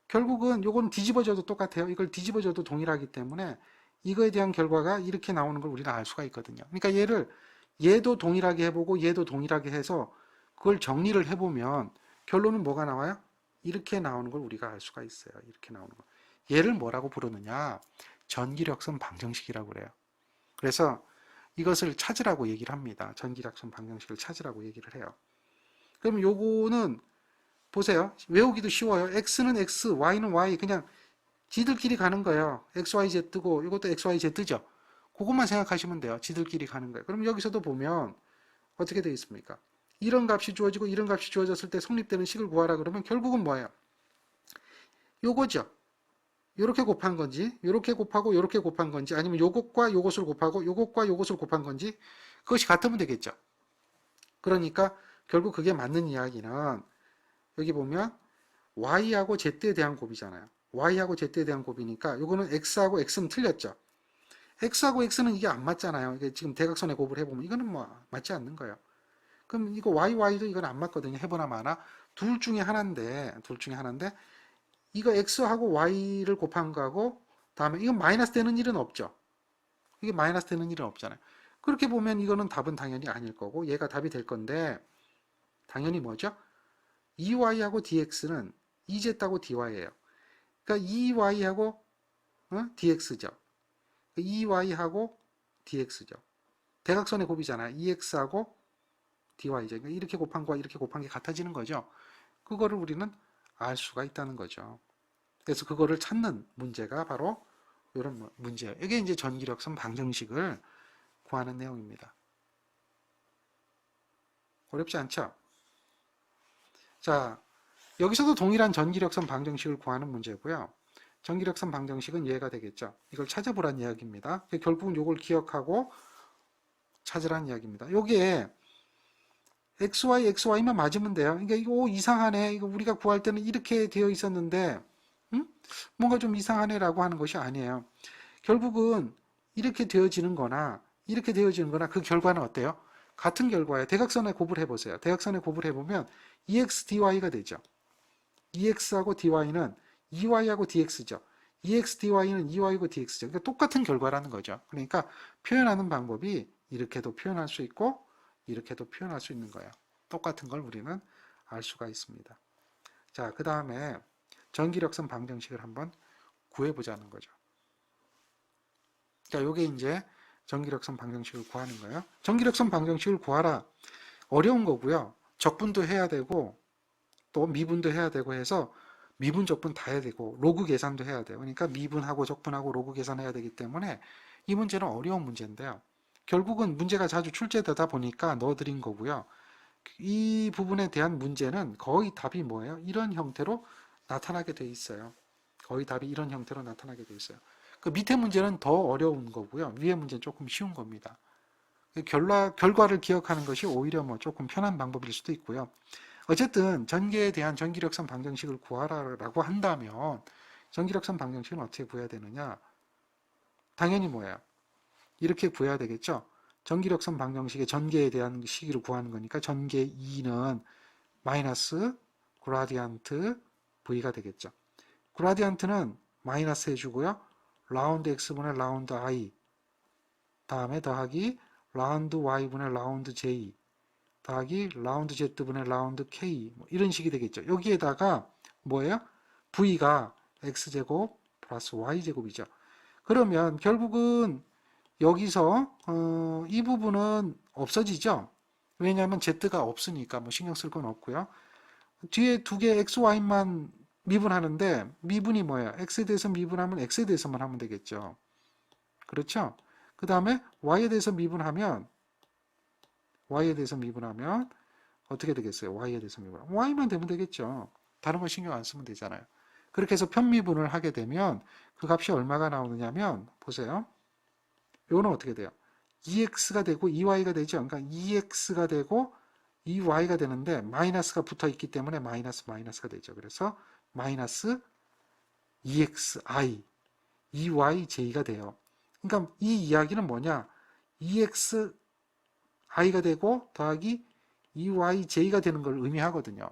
결국은 요건 뒤집어져도 똑같아요. 이걸 뒤집어져도 동일하기 때문에 이거에 대한 결과가 이렇게 나오는 걸 우리가 알 수가 있거든요. 그러니까 얘도 동일하게 해보고 얘도 동일하게 해서 그걸 정리를 해보면 결론은 뭐가 나와요? 이렇게 나오는 걸 우리가 알 수가 있어요. 이렇게 나오는 거. 얘를 뭐라고 부르느냐? 전기력선 방정식이라고 그래요. 그래서 이것을 찾으라고 얘기를 합니다. 전기력선 방정식을 찾으라고 얘기를 해요. 그럼 요거는 보세요. 외우기도 쉬워요. x는 x, y는 y 그냥 지들끼리 가는 거예요. xyz고 이것도 xyz죠. 그것만 생각하시면 돼요. 지들끼리 가는 거예요. 그럼 여기서도 보면 어떻게 되어 있습니까? 이런 값이 주어지고 이런 값이 주어졌을 때 성립되는 식을 구하라 그러면 결국은 뭐예요? 요거죠. 요렇게 곱한 건지, 요렇게 곱하고 요렇게 곱한 건지, 아니면 요것과 요것을 곱하고 요것과 요것을 곱한 건지, 그것이 같으면 되겠죠. 그러니까 결국 그게 맞는 이야기는 여기 보면 y하고 z에 대한 곱이잖아요. y하고 z에 대한 곱이니까 요거는 x하고 x는 틀렸죠. x하고 x는 이게 안 맞잖아요. 이게 지금 대각선의 곱을 해보면 이거는 뭐 맞지 않는 거예요. 그럼 이거 y도 이건 안 맞거든요. 해보나 마나 둘 중에 하나인데 이거 x하고 y를 곱한 거하고 다음에 이건 마이너스 되는 일은 없죠. 이게 마이너스 되는 일은 없잖아요. 그렇게 보면 이거는 답은 당연히 아닐 거고 얘가 답이 될 건데 당연히 뭐죠? 2y하고 dx는 2z하고 dy예요. 그러니까 2y하고 dx죠. 2y하고 dx죠. 대각선의 곱이잖아요. 2x하고 dy죠. 그러니까 이렇게 곱한 거와 이렇게 곱한 게 같아지는 거죠. 그거를 우리는 알 수가 있다는 거죠. 그래서 그거를 찾는 문제가 바로 이런 문제예요. 이게 이제 전기력선 방정식을 구하는 내용입니다. 어렵지 않죠? 자, 여기서도 동일한 전기력선 방정식을 구하는 문제고요. 전기력선 방정식은 얘가 되겠죠. 이걸 찾아보란 이야기입니다. 결국은 이걸 기억하고 찾으란 이야기입니다. 요게 XY만 맞으면 돼요. 그러니까 이거 이상하네. 이거 우리가 구할 때는 이렇게 되어 있었는데, 뭔가 좀 이상하네라고 하는 것이 아니에요. 결국은 이렇게 되어지는 거나, 이렇게 되어지는 거나 그 결과는 어때요? 같은 결과예요. 대각선의 곱을 해보세요. 대각선의 곱을 해보면 EX, DY가 되죠. EX하고 DY는 EY하고 DX죠. EX, DY는 EY고 DX죠. 그러니까 똑같은 결과라는 거죠. 그러니까 표현하는 방법이 이렇게도 표현할 수 있고, 이렇게도 표현할 수 있는 거예요. 똑같은 걸 우리는 알 수가 있습니다. 자, 그 다음에 전기력선 방정식을 한번 구해보자는 거죠. 자, 요게 이제 전기력선 방정식을 구하는 거예요. 전기력선 방정식을 구하라. 어려운 거고요. 적분도 해야 되고 또 미분도 해야 되고 해서 미분, 적분 다 해야 되고 로그 계산도 해야 돼요. 그러니까 미분하고 적분하고 로그 계산해야 되기 때문에 이 문제는 어려운 문제인데요. 결국은 문제가 자주 출제되다 보니까 넣어드린 거고요. 이 부분에 대한 문제는 거의 답이 뭐예요? 이런 형태로 나타나게 돼 있어요. 거의 답이 이런 형태로 나타나게 돼 있어요. 그 밑에 문제는 더 어려운 거고요. 위에 문제는 조금 쉬운 겁니다. 결과를 기억하는 것이 오히려 뭐 조금 편한 방법일 수도 있고요. 어쨌든 전개에 대한 전기력선 방정식을 구하라고 한다면 전기력선 방정식은 어떻게 구해야 되느냐? 당연히 뭐예요? 이렇게 구해야 되겠죠. 전기력선 방정식의 전개에 대한 식을 구하는 거니까 전개 2는 마이너스 그라디안트 V가 되겠죠. 그라디안트는 마이너스 해주고요. 라운드 X분의 라운드 I 다음에 더하기 라운드 Y분의 라운드 J 더하기 라운드 Z분의 라운드 K 뭐 이런 식이 되겠죠. 여기에다가 뭐예요? V가 X제곱 플러스 Y제곱이죠. 그러면 결국은 여기서 이 부분은 없어지죠. 왜냐하면 z가 없으니까 뭐 신경 쓸 건 없고요. 뒤에 두 개 x, y만 미분하는데 미분이 뭐예요? x에 대해서 미분하면 x에 대해서만 하면 되겠죠. 그렇죠? 그 다음에 y에 대해서 미분하면 어떻게 되겠어요? y에 대해서 미분하면 y만 되면 되겠죠. 다른 거 신경 안 쓰면 되잖아요. 그렇게 해서 편미분을 하게 되면 그 값이 얼마가 나오느냐면 보세요. 이거는 어떻게 돼요? 2x가 되고 2y가 되죠. 그러니까 2x가 되고 2y가 되는데 마이너스가 붙어 있기 때문에 마이너스가 되죠. 그래서 마이너스 2xi, 2yj가 돼요. 그러니까 이 이야기는 뭐냐? 2xi가 되고 더하기 2yj가 되는 걸 의미하거든요.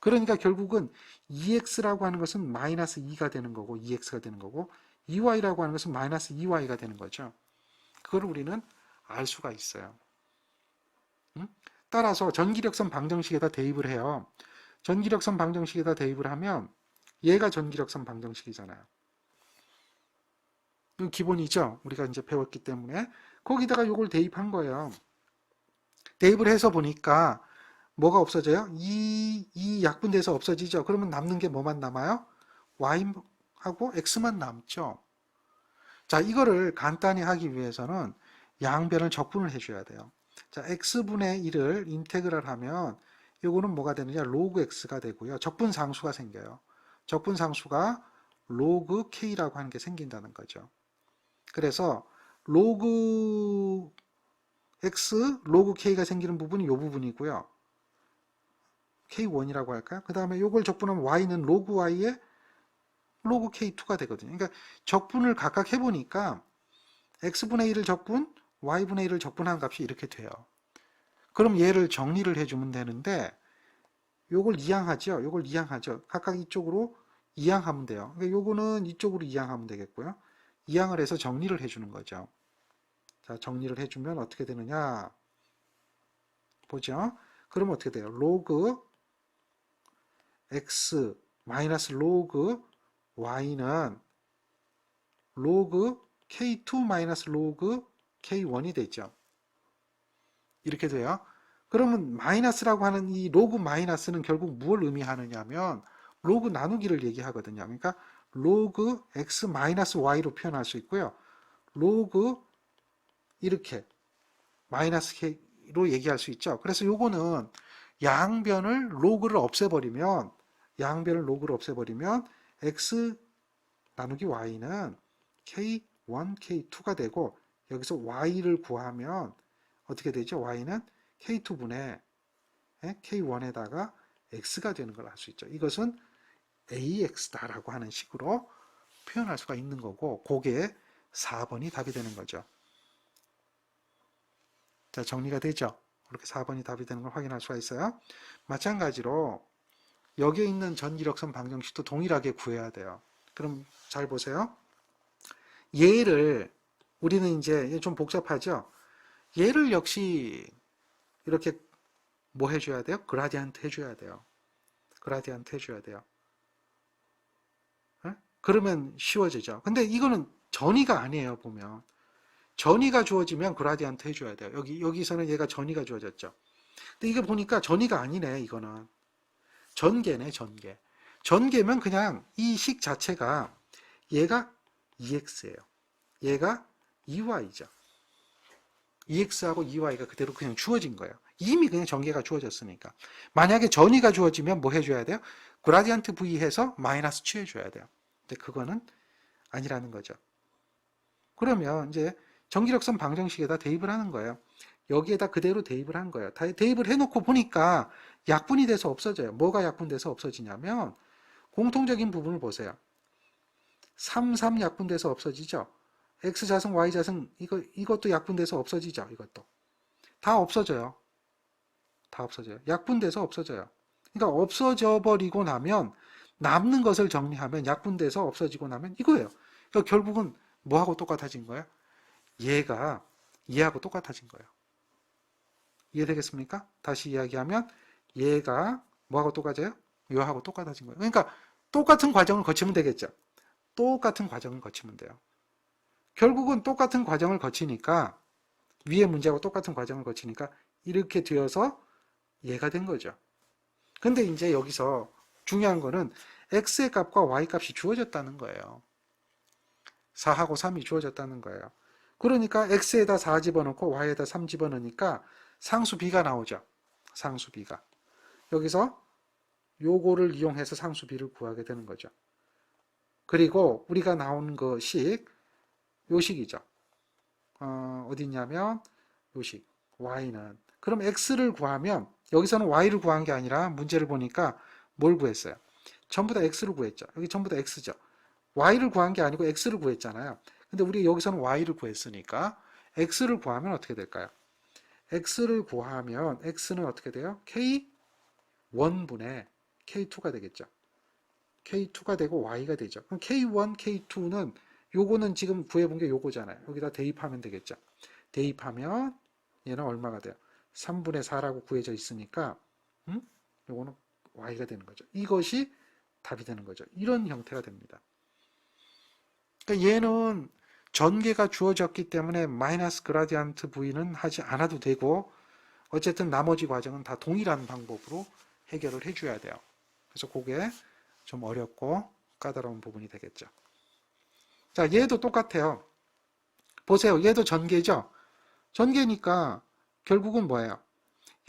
그러니까 결국은 2x라고 하는 것은 마이너스 2가 되는 거고 2x가 되는 거고 2y라고 하는 것은 마이너스 2y가 되는 거죠. 그걸 우리는 알 수가 있어요. 따라서 전기력선 방정식에다 대입을 해요. 전기력선 방정식에다 대입을 하면 얘가 전기력선 방정식이잖아요. 이건 기본이죠. 우리가 이제 배웠기 때문에 거기다가 이걸 대입한 거예요. 대입을 해서 보니까 뭐가 없어져요? 이 약분돼서 없어지죠. 그러면 남는 게 뭐만 남아요? y하고 x만 남죠. 자, 이거를 간단히 하기 위해서는 양변을 적분을 해줘야 돼요. 자, x분의 1을 인테그랄 하면 이거는 뭐가 되느냐? 로그 x가 되고요. 적분상수가 생겨요. 적분상수가 로그 K라고 하는 게 생긴다는 거죠. 그래서 로그 X, 로그 K가 생기는 부분이 이 부분이고요. K1이라고 할까요? 그 다음에 이걸 적분하면 Y는 로그 Y에 로그 K2가 되거든요. 그러니까 적분을 각각 해보니까 X분의 1을 적분, Y분의 1을 적분한 값이 이렇게 돼요. 그럼 얘를 정리를 해주면 되는데 요걸 이항하죠. 요걸 이항하죠. 각각 이쪽으로 이항하면 돼요. 그러니까 요거는 이쪽으로 이항하면 되겠고요. 이항을 해서 정리를 해주는 거죠. 자, 정리를 해주면 어떻게 되느냐 보죠. 그러면 어떻게 돼요? 로그 x 마이너스 로그 y는 로그 k2 마이너스 로그 k1이 되죠. 이렇게 돼요. 그러면 마이너스라고 하는 이 로그 마이너스는 결국 무엇을 의미하느냐면 로그 나누기를 얘기하거든요. 그러니까 로그 x 마이너스 y로 표현할 수 있고요. 로그 이렇게 마이너스 k로 얘기할 수 있죠. 그래서 요거는 양변을 로그를 없애버리면 x 나누기 y는 k1, k2가 되고 여기서 y를 구하면 어떻게 되죠? y는 k2분의 k1에다가 x가 되는 걸 알 수 있죠. 이것은 ax다라고 하는 식으로 표현할 수가 있는 거고 그게 4번이 답이 되는 거죠. 자, 정리가 되죠? 이렇게 4번이 답이 되는 걸 확인할 수가 있어요. 마찬가지로 여기에 있는 전기력선 방정식도 동일하게 구해야 돼요. 그럼 잘 보세요. 얘를 우리는 이제 좀 복잡하죠? 얘를 역시 이렇게 뭐 해줘야 돼요? 그라디안트 해줘야 돼요. 그라디안트 해줘야 돼요. 그러면 쉬워지죠. 근데 이거는 전위가 아니에요, 보면. 전위가 주어지면 그라디안트 해줘야 돼요. 여기서는 얘가 전위가 주어졌죠. 근데 이게 보니까 전위가 아니네, 이거는. 전개네, 전개. 전개면 그냥 이 식 자체가 얘가 EX예요. 얘가 EY죠. EX하고 EY가 그대로 그냥 주어진 거예요. 이미 그냥 전개가 주어졌으니까. 만약에 전위가 주어지면 뭐 해줘야 돼요? 그라디안트 V 해서 마이너스 취해줘야 돼요. 근데 그거는 아니라는 거죠. 그러면 이제 전기력선 방정식에다 대입을 하는 거예요. 여기에다 그대로 대입을 한 거예요. 대입을 해놓고 보니까 약분이 돼서 없어져요. 뭐가 약분돼서 없어지냐면 공통적인 부분을 보세요. 3, 3 약분돼서 없어지죠. X자승, Y자승 이것도 약분돼서 없어지죠. 이것도. 다 없어져요. 다 없어져요. 약분돼서 없어져요. 그러니까 없어져 버리고 나면 남는 것을 정리하면 약분돼서 없어지고 나면 이거예요. 그러니까 결국은 뭐하고 똑같아진 거예요? 얘하고 똑같아진 거예요. 이해되겠습니까? 다시 이야기하면 얘가 뭐하고 똑같아요? 얘하고 똑같아진 거예요. 그러니까 똑같은 과정을 거치면 되겠죠. 똑같은 과정을 거치면 돼요. 결국은 똑같은 과정을 거치니까 위의 문제하고 똑같은 과정을 거치니까 이렇게 되어서 얘가 된 거죠. 근데 이제 여기서 중요한 거는 x의 값과 y 값이 주어졌다는 거예요. 4하고 3이 주어졌다는 거예요. 그러니까 x에다 4 집어넣고 y에다 3 집어넣으니까 상수 b가 나오죠. 상수 b가. 여기서 요거를 이용해서 상수 b를 구하게 되는 거죠. 그리고 우리가 나온 그 식, 요 식이죠. 어디 있냐면 요 식, y는. 그럼 x를 구하면 여기서는 y를 구한 게 아니라 문제를 보니까 뭘 구했어요? 전부 다 x를 구했죠. 여기 전부 다 x죠. y를 구한 게 아니고 x를 구했잖아요. 근데 우리 여기서는 y를 구했으니까 x를 구하면 어떻게 될까요? x를 구하면 x는 어떻게 돼요? k1분의 k2가 되겠죠. k2가 되고 y가 되죠. 그럼 k1, k2는 요거는 지금 구해본 게 요거잖아요. 여기다 대입하면 되겠죠. 대입하면 얘는 얼마가 돼요? 3분의 4라고 구해져 있으니까 요거는 y가 되는 거죠. 이것이 답이 되는 거죠. 이런 형태가 됩니다. 그러니까 얘는 전개가 주어졌기 때문에 마이너스 그라디안트 V는 하지 않아도 되고 어쨌든 나머지 과정은 다 동일한 방법으로 해결을 해줘야 돼요. 그래서 그게 좀 어렵고 까다로운 부분이 되겠죠. 자, 얘도 똑같아요. 보세요. 얘도 전개죠. 전개니까 결국은 뭐예요?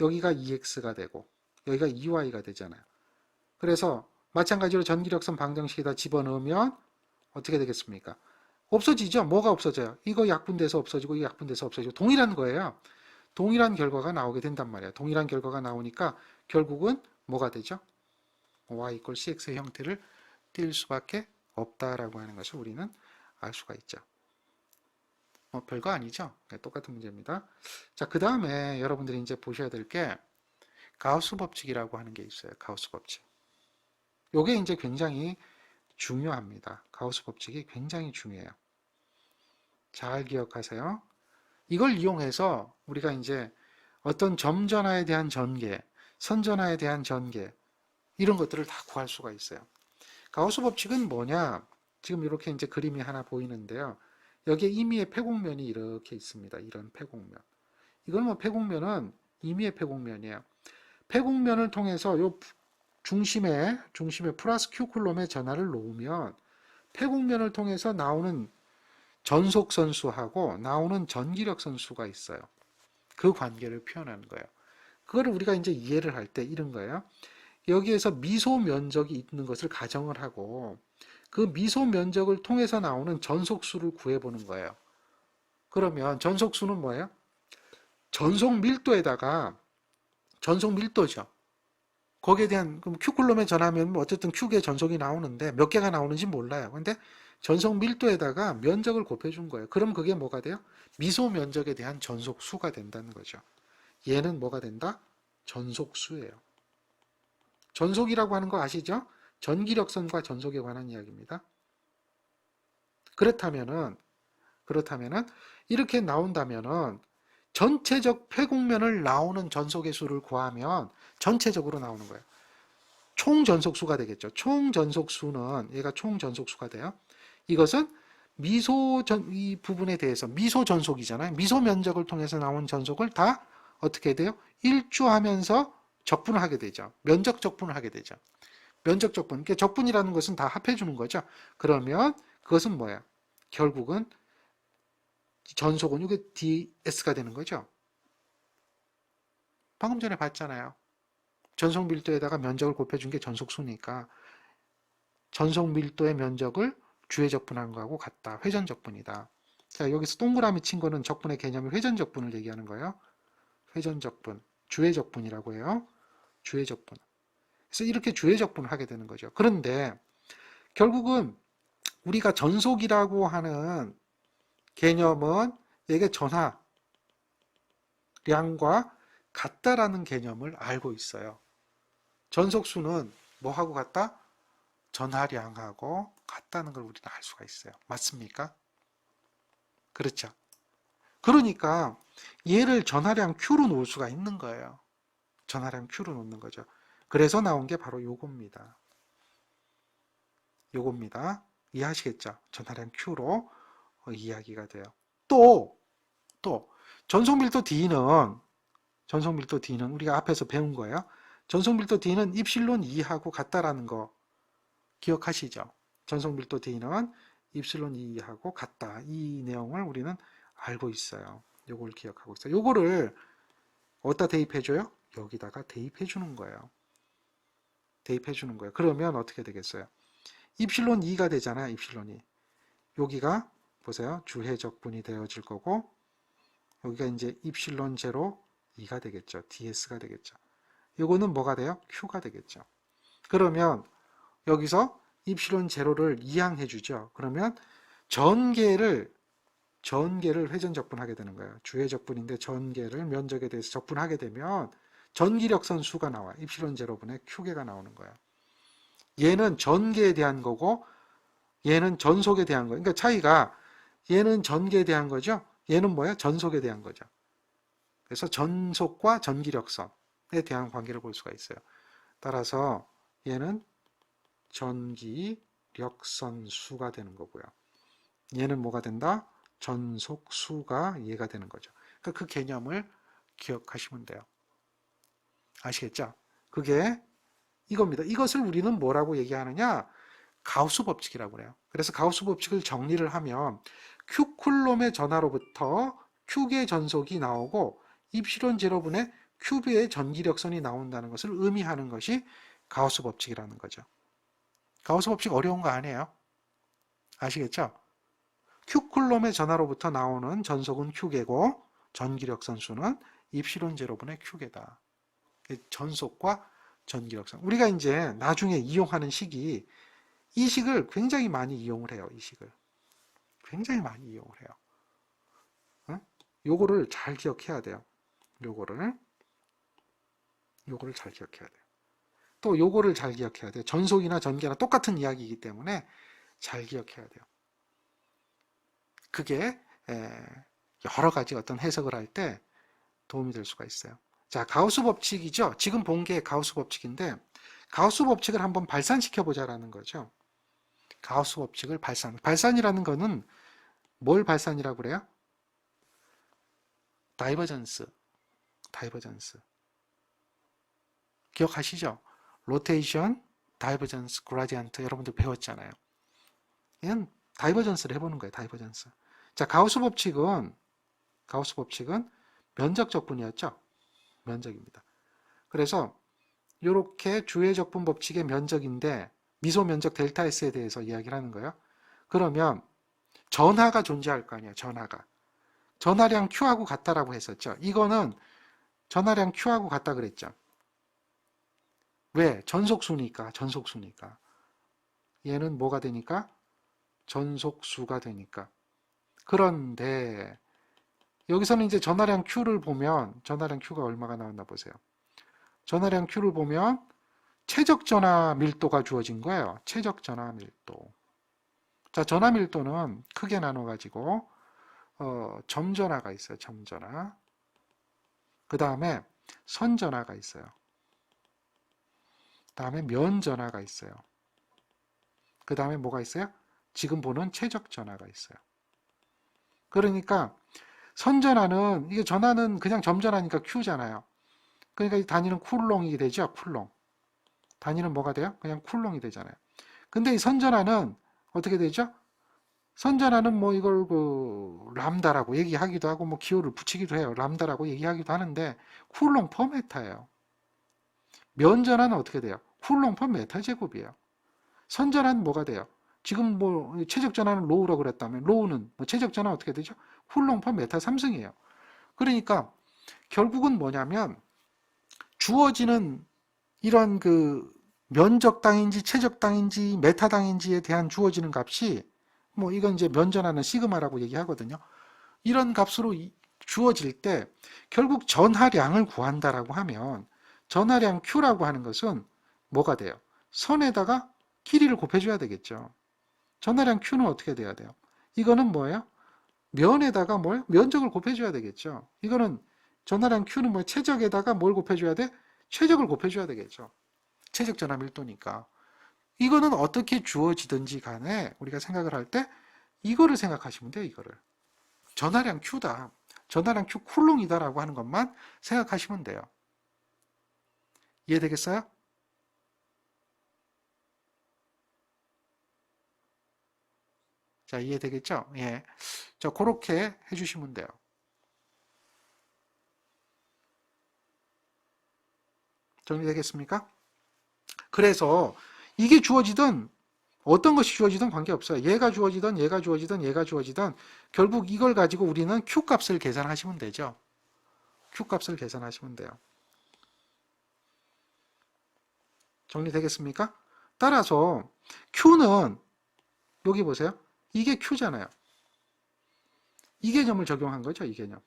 여기가 EX가 되고 여기가 EY가 되잖아요. 그래서 마찬가지로 전기력선 방정식에다 집어넣으면 어떻게 되겠습니까? 없어지죠. 뭐가 없어져요? 이거 약분돼서 없어지고 이거 약분돼서 없어지고 동일한 거예요. 동일한 결과가 나오게 된단 말이에요. 동일한 결과가 나오니까 결국은 뭐가 되죠? y = cx의 형태를 띌 수밖에 없다라고 하는 것을 우리는 알 수가 있죠. 별거 아니죠. 네, 똑같은 문제입니다. 자, 그 다음에 여러분들이 이제 보셔야 될 게 가우스 법칙이라고 하는 게 있어요. 가우스 법칙. 요게 이제 굉장히 중요합니다. 가우스 법칙이 굉장히 중요해요. 잘 기억하세요. 이걸 이용해서 우리가 이제 어떤 점 전화에 대한 전개, 선 전화에 대한 전개, 이런 것들을 다 구할 수가 있어요. 가우스 법칙은 뭐냐? 지금 이렇게 이제 그림이 하나 보이는데요. 여기에 임의의 패곡면이 이렇게 있습니다. 이런 패곡면. 이건 뭐 패곡면은 임의의 패곡면이에요. 패곡면을 통해서 요 중심에 플러스 q 쿨롬의 전하를 놓으면 패곡면을 통해서 나오는 전속 선수하고 나오는 전기력 선수가 있어요. 그 관계를 표현하는 거예요. 그거를 우리가 이제 이해를 할 때 이런 거예요. 여기에서 미소 면적이 있는 것을 가정을 하고 그 미소 면적을 통해서 나오는 전속수를 구해보는 거예요. 그러면 전속수는 뭐예요? 전속 밀도에다가 전속 밀도죠. 거기에 대한 그럼 Q 쿨롬에 전하면 어쨌든 Q개의 전속이 나오는데 몇 개가 나오는지 몰라요. 근데 전속 밀도에다가 면적을 곱해준 거예요. 그럼 그게 뭐가 돼요? 미소 면적에 대한 전속수가 된다는 거죠. 얘는 뭐가 된다? 전속수예요. 전속이라고 하는 거 아시죠? 전기력선과 전속에 관한 이야기입니다. 그렇다면은 이렇게 나온다면은 전체적 패곡면을 나오는 전속의 수를 구하면 전체적으로 나오는 거예요. 총 전속수가 되겠죠. 총 전속수는 얘가 총 전속수가 돼요. 이것은 이 부분에 대해서 미소 전속이잖아요. 미소 면적을 통해서 나온 전속을 다 어떻게 돼요? 일주하면서 적분을 하게 되죠. 면적 적분을 하게 되죠. 면적 적분. 그러니까 적분이라는 것은 다 합해 주는 거죠. 그러면 그것은 뭐야? 결국은 전속은 이게 ds가 되는 거죠. 방금 전에 봤잖아요. 전속 밀도에다가 면적을 곱해준 게 전속수니까 전속 밀도의 면적을 주의 적분한 거하고 같다. 회전 적분이다. 자, 여기서 동그라미 친 거는 적분의 개념이 회전 적분을 얘기하는 거예요. 회전 적분, 주의 적분이라고 해요. 주의 적분. 그래서 이렇게 주의 적분을 하게 되는 거죠. 그런데 결국은 우리가 전속이라고 하는 개념은 이게 전하량과 같다라는 개념을 알고 있어요. 전속수는 뭐하고 같다? 전하량하고 같다는 걸 우리는 알 수가 있어요. 맞습니까? 그렇죠. 그러니까 얘를 전하량 Q로 놓을 수가 있는 거예요. 전하량 Q로 놓는 거죠. 그래서 나온 게 바로 요겁니다. 요겁니다. 이해하시겠죠? 전하량 Q로 이야기가 돼요. 또 전속밀도 D는 우리가 앞에서 배운 거예요. 전속밀도 D는 입실론 2하고 같다라는 거 기억하시죠? 전속밀도 D는 입실론 2하고 같다. 이 내용을 우리는 알고 있어요. 요걸 기억하고 있어요. 요거를 어디다 대입해줘요? 여기다가 대입해주는 거예요. 대입해주는 거예요. 그러면 어떻게 되겠어요? 입실론 2가 되잖아요. 입실론 2. 여기가 보세요. 주해적분이 되어질 거고 여기가 이제 입실론 제로 2가 되겠죠. ds가 되겠죠. 요거는 뭐가 돼요? q가 되겠죠. 그러면 여기서 입실론 제로를 이항해 주죠. 그러면 전개를 회전 적분하게 되는 거예요. 주의 적분인데 전개를 면적에 대해서 적분하게 되면 전기력선 수가 나와요. 입실론 제로분의 q개가 나오는 거예요. 얘는 전개에 대한 거고 얘는 전속에 대한 거예요. 그러니까 차이가 얘는 전개에 대한 거죠. 얘는 뭐야? 전속에 대한 거죠. 그래서 전속과 전기력선에 대한 관계를 볼 수가 있어요. 따라서 얘는 전기력선수가 되는 거고요. 얘는 뭐가 된다? 전속수가 얘가 되는 거죠. 그러니까 그 개념을 기억하시면 돼요. 아시겠죠? 그게 이겁니다. 이것을 우리는 뭐라고 얘기하느냐? 가우스 법칙이라고 그래요. 그래서 가우스 법칙을 정리를 하면 Q 쿨롬의 전하로부터 Q의 전속이 나오고 입실론 제로분의 Q의 전기력선이 나온다는 것을 의미하는 것이 가우스 법칙이라는 거죠. 가우스 법칙 어려운 거 아니에요? 아시겠죠? Q쿨롬의 전하로부터 나오는 전속은 Q개고 전기력 선수는 입실온 제로분의 Q개다. 전속과 전기력선. 우리가 이제 나중에 이용하는 식이 이 식을 굉장히 많이 이용을 해요. 이 식을. 굉장히 많이 이용을 해요. 어? 요거를 잘 기억해야 돼요. 요거를 잘 기억해야 돼요. 또 요거를 잘 기억해야 돼요. 전속이나 전기나 똑같은 이야기이기 때문에 잘 기억해야 돼요. 그게 여러 가지 어떤 해석을 할 때 도움이 될 수가 있어요. 자, 가우스 법칙이죠. 지금 본 게 가우스 법칙인데 가우스 법칙을 한번 발산시켜 보자라는 거죠. 가우스 법칙을 발산이라는 거는 뭘 발산이라고 그래요? 다이버전스. 기억하시죠? 로테이션, 다이버전스, 그라디언트 여러분들 배웠잖아요. 얘는 다이버전스를 해보는 거예요. 다이버전스. 자, 가우스 법칙은 면적 적분이었죠. 면적입니다. 그래서 이렇게 주의 적분 법칙의 면적인데 미소 면적 델타 S에 대해서 이야기를 하는 거예요. 그러면 전하가 존재할 거 아니에요. 전하량 Q하고 같다라고 했었죠. 이거는 전하량 Q하고 같다 그랬죠. 왜? 전속수니까. 얘는 뭐가 되니까? 전속수가 되니까. 그런데 여기서는 이제 전하량 Q를 보면 전하량 Q가 얼마가 나왔나 보세요. 전하량 Q를 보면 최적 전하 밀도가 주어진 거예요. 최적 전하 밀도. 자, 전하 밀도는 크게 나눠 가지고 점전하가 있어요. 점전하. 그 다음에 선전하가 있어요. 그 다음에 면전하가 있어요. 그 다음에 뭐가 있어요? 지금 보는 최적 전하가 있어요. 그러니까 선전하는 이게 전하는 그냥 점전하니까 Q잖아요. 그러니까 이 단위는 쿨롱이 되죠. 쿨롱. 단위는 뭐가 돼요? 그냥 쿨롱이 되잖아요. 근데 이 선전하는 어떻게 되죠? 선전하는 뭐 이걸 그 람다라고 얘기하기도 하고 뭐 기호를 붙이기도 해요. 람다라고 얘기하기도 하는데 쿨롱 퍼 메타예요. 면전하는 어떻게 돼요? 쿨롱 퍼 메타 제곱이에요. 선전하는 뭐가 돼요? 지금 뭐 최적 전하는 로우라고 그랬다면 로우는 뭐 최적 전하 어떻게 되죠? 쿨롱 퍼 메타 3승이에요. 그러니까 결국은 뭐냐면 주어지는 이런 그 면적당인지 최적당인지 메타당인지에 대한 주어지는 값이 뭐 이건 이제 면전하는 시그마라고 얘기하거든요. 이런 값으로 주어질 때 결국 전하량을 구한다라고 하면 전하량 Q라고 하는 것은 뭐가 돼요? 선에다가 길이를 곱해줘야 되겠죠. 전하량 Q는 어떻게 돼야 돼요? 이거는 뭐예요? 면에다가 뭘? 면적을 곱해줘야 되겠죠. 이거는 전하량 Q는 뭐 최적에다가 뭘 곱해줘야 돼? 최적을 곱해줘야 되겠죠. 최적 전하 밀도니까. 이거는 어떻게 주어지든지 간에 우리가 생각을 할 때 이거를 생각하시면 돼요. 이거를. 전하량 Q다. 전하량 Q 쿨롱이다라고 하는 것만 생각하시면 돼요. 이해되겠어요? 자, 이해되겠죠? 예. 자, 그렇게 해주시면 돼요. 정리되겠습니까? 그래서 이게 주어지든 어떤 것이 주어지든 관계없어요. 얘가 주어지든 얘가 주어지든 얘가 주어지든 결국 이걸 가지고 우리는 Q값을 계산하시면 되죠. Q값을 계산하시면 돼요. 정리되겠습니까? 따라서 Q는 여기 보세요. 이게 Q잖아요. 이 개념을 적용한 거죠. 이 개념.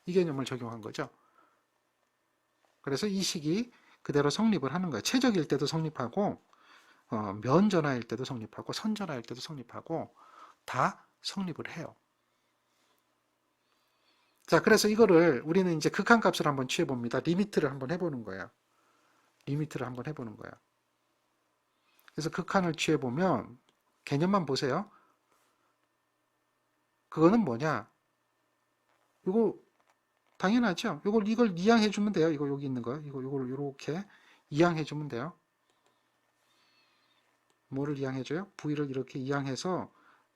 이 개념을 적용한 거죠. 그래서 이 식이 그대로 성립을 하는 거예요. 최적일 때도 성립하고 면전화일 때도 성립하고 선전화일 때도 성립하고 다 성립을 해요. 자, 그래서 이거를 우리는 이제 극한값을 한번 취해봅니다. 리미트를 한번 해보는 거예요. 리미트를 한번 해보는 거예요. 그래서 극한을 취해보면 개념만 보세요. 그거는 뭐냐? 이거 당연하죠. 이걸 이항해 주면 돼요. 이거 여기 있는 거. 이걸 이렇게 이항해 주면 돼요. 뭐를 이항해 줘요? V를 이렇게 이항해서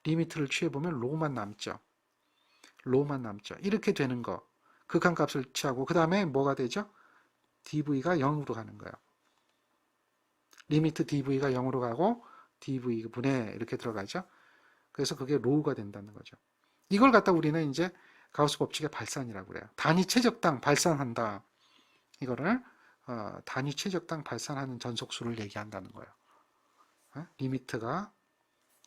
리미트를 취해 보면 로만 남죠. 로만 남죠. 이렇게 되는 거. 극한값을 취하고 그다음에 뭐가 되죠? dv가 0으로 가는 거예요. 리미트 dv가 0으로 가고 dv분의 이렇게 들어가죠. 그래서 그게 로우가 된다는 거죠. 이걸 갖다 우리는 이제 가우스 법칙의 발산이라고 그래요. 단위 최적당 발산한다. 이거를 단위 최적당 발산하는 전속수를 얘기한다는 거예요. 리미트가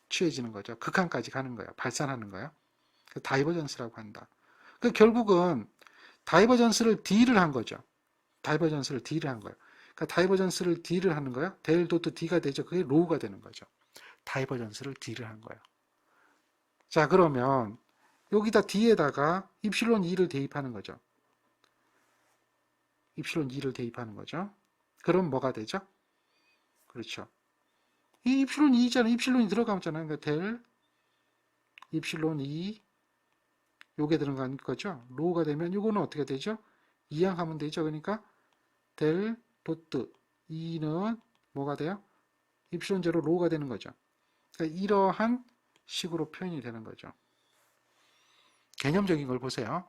취해지는 거죠. 극한까지 가는 거예요. 발산하는 거예요. 그 다이버전스라고 한다. 그 결국은 다이버전스를 D를 한 거죠. 다이버전스를 D를 한 거예요. 그러니까 다이버전스를 D를 하는 거예요. 델 도트 D가 되죠. 그게 로우가 되는 거죠. 다이버전스를 D를 한 거예요. 자, 그러면 여기다 D에다가 입실론 2를 대입하는 거죠. 입실론 2를 대입하는 거죠. 그럼 뭐가 되죠? 그렇죠. 이 입실론 2잖아요. 입실론이 들어가잖아요. 그러니까 델 입실론 2 요게 들어간 거죠. 로우가 되면 이거는 어떻게 되죠? 이항하면 되죠. 그러니까 델 도트 2는 뭐가 돼요? 입실론 제로 로우가 되는 거죠. 그러니까 이러한 식으로 표현이 되는 거죠. 개념적인 걸 보세요.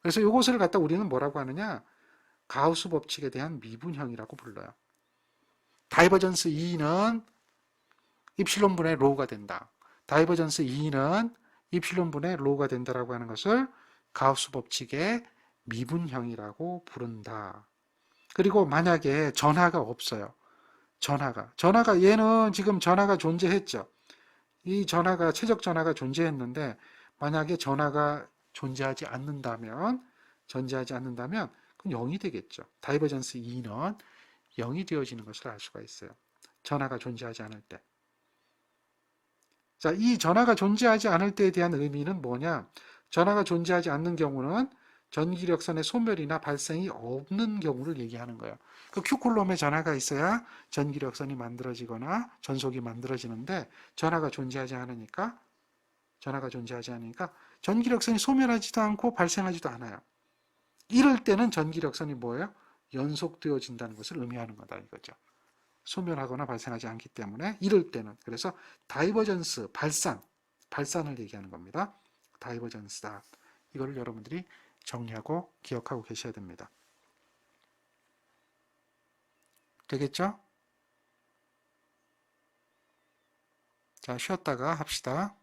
그래서 이것을 갖다 우리는 뭐라고 하느냐? 가우스 법칙에 대한 미분형이라고 불러요. 다이버전스 2는 입실론분의 로우가 된다. 다이버전스 2는 입실론분의 로우가 된다라고 하는 것을 가우스 법칙의 미분형이라고 부른다. 그리고 만약에 전하가 없어요. 전하가 얘는 지금 전하가 존재했죠. 이 전하가 최적 전하가 존재했는데 만약에 전하가 존재하지 않는다면 그럼 0이 되겠죠. 다이버전스 2는 0이 되어지는 것을 알 수가 있어요. 전하가 존재하지 않을 때. 자, 이 전하가 존재하지 않을 때에 대한 의미는 뭐냐? 전하가 존재하지 않는 경우는 전기력선의 소멸이나 발생이 없는 경우를 얘기하는 거예요. 그 Q쿨럼에 전하가 있어야 전기력선이 만들어지거나 전속이 만들어지는데 전하가 존재하지 않으니까 전기력선이 소멸하지도 않고 발생하지도 않아요. 이럴 때는 전기력선이 뭐예요? 연속되어진다는 것을 의미하는 거다 이거죠. 소멸하거나 발생하지 않기 때문에 이럴 때는 그래서 다이버전스 발산을 얘기하는 겁니다. 다이버전스다. 이거를 여러분들이 정리하고 기억하고 계셔야 됩니다. 되겠죠? 자, 쉬었다가 합시다.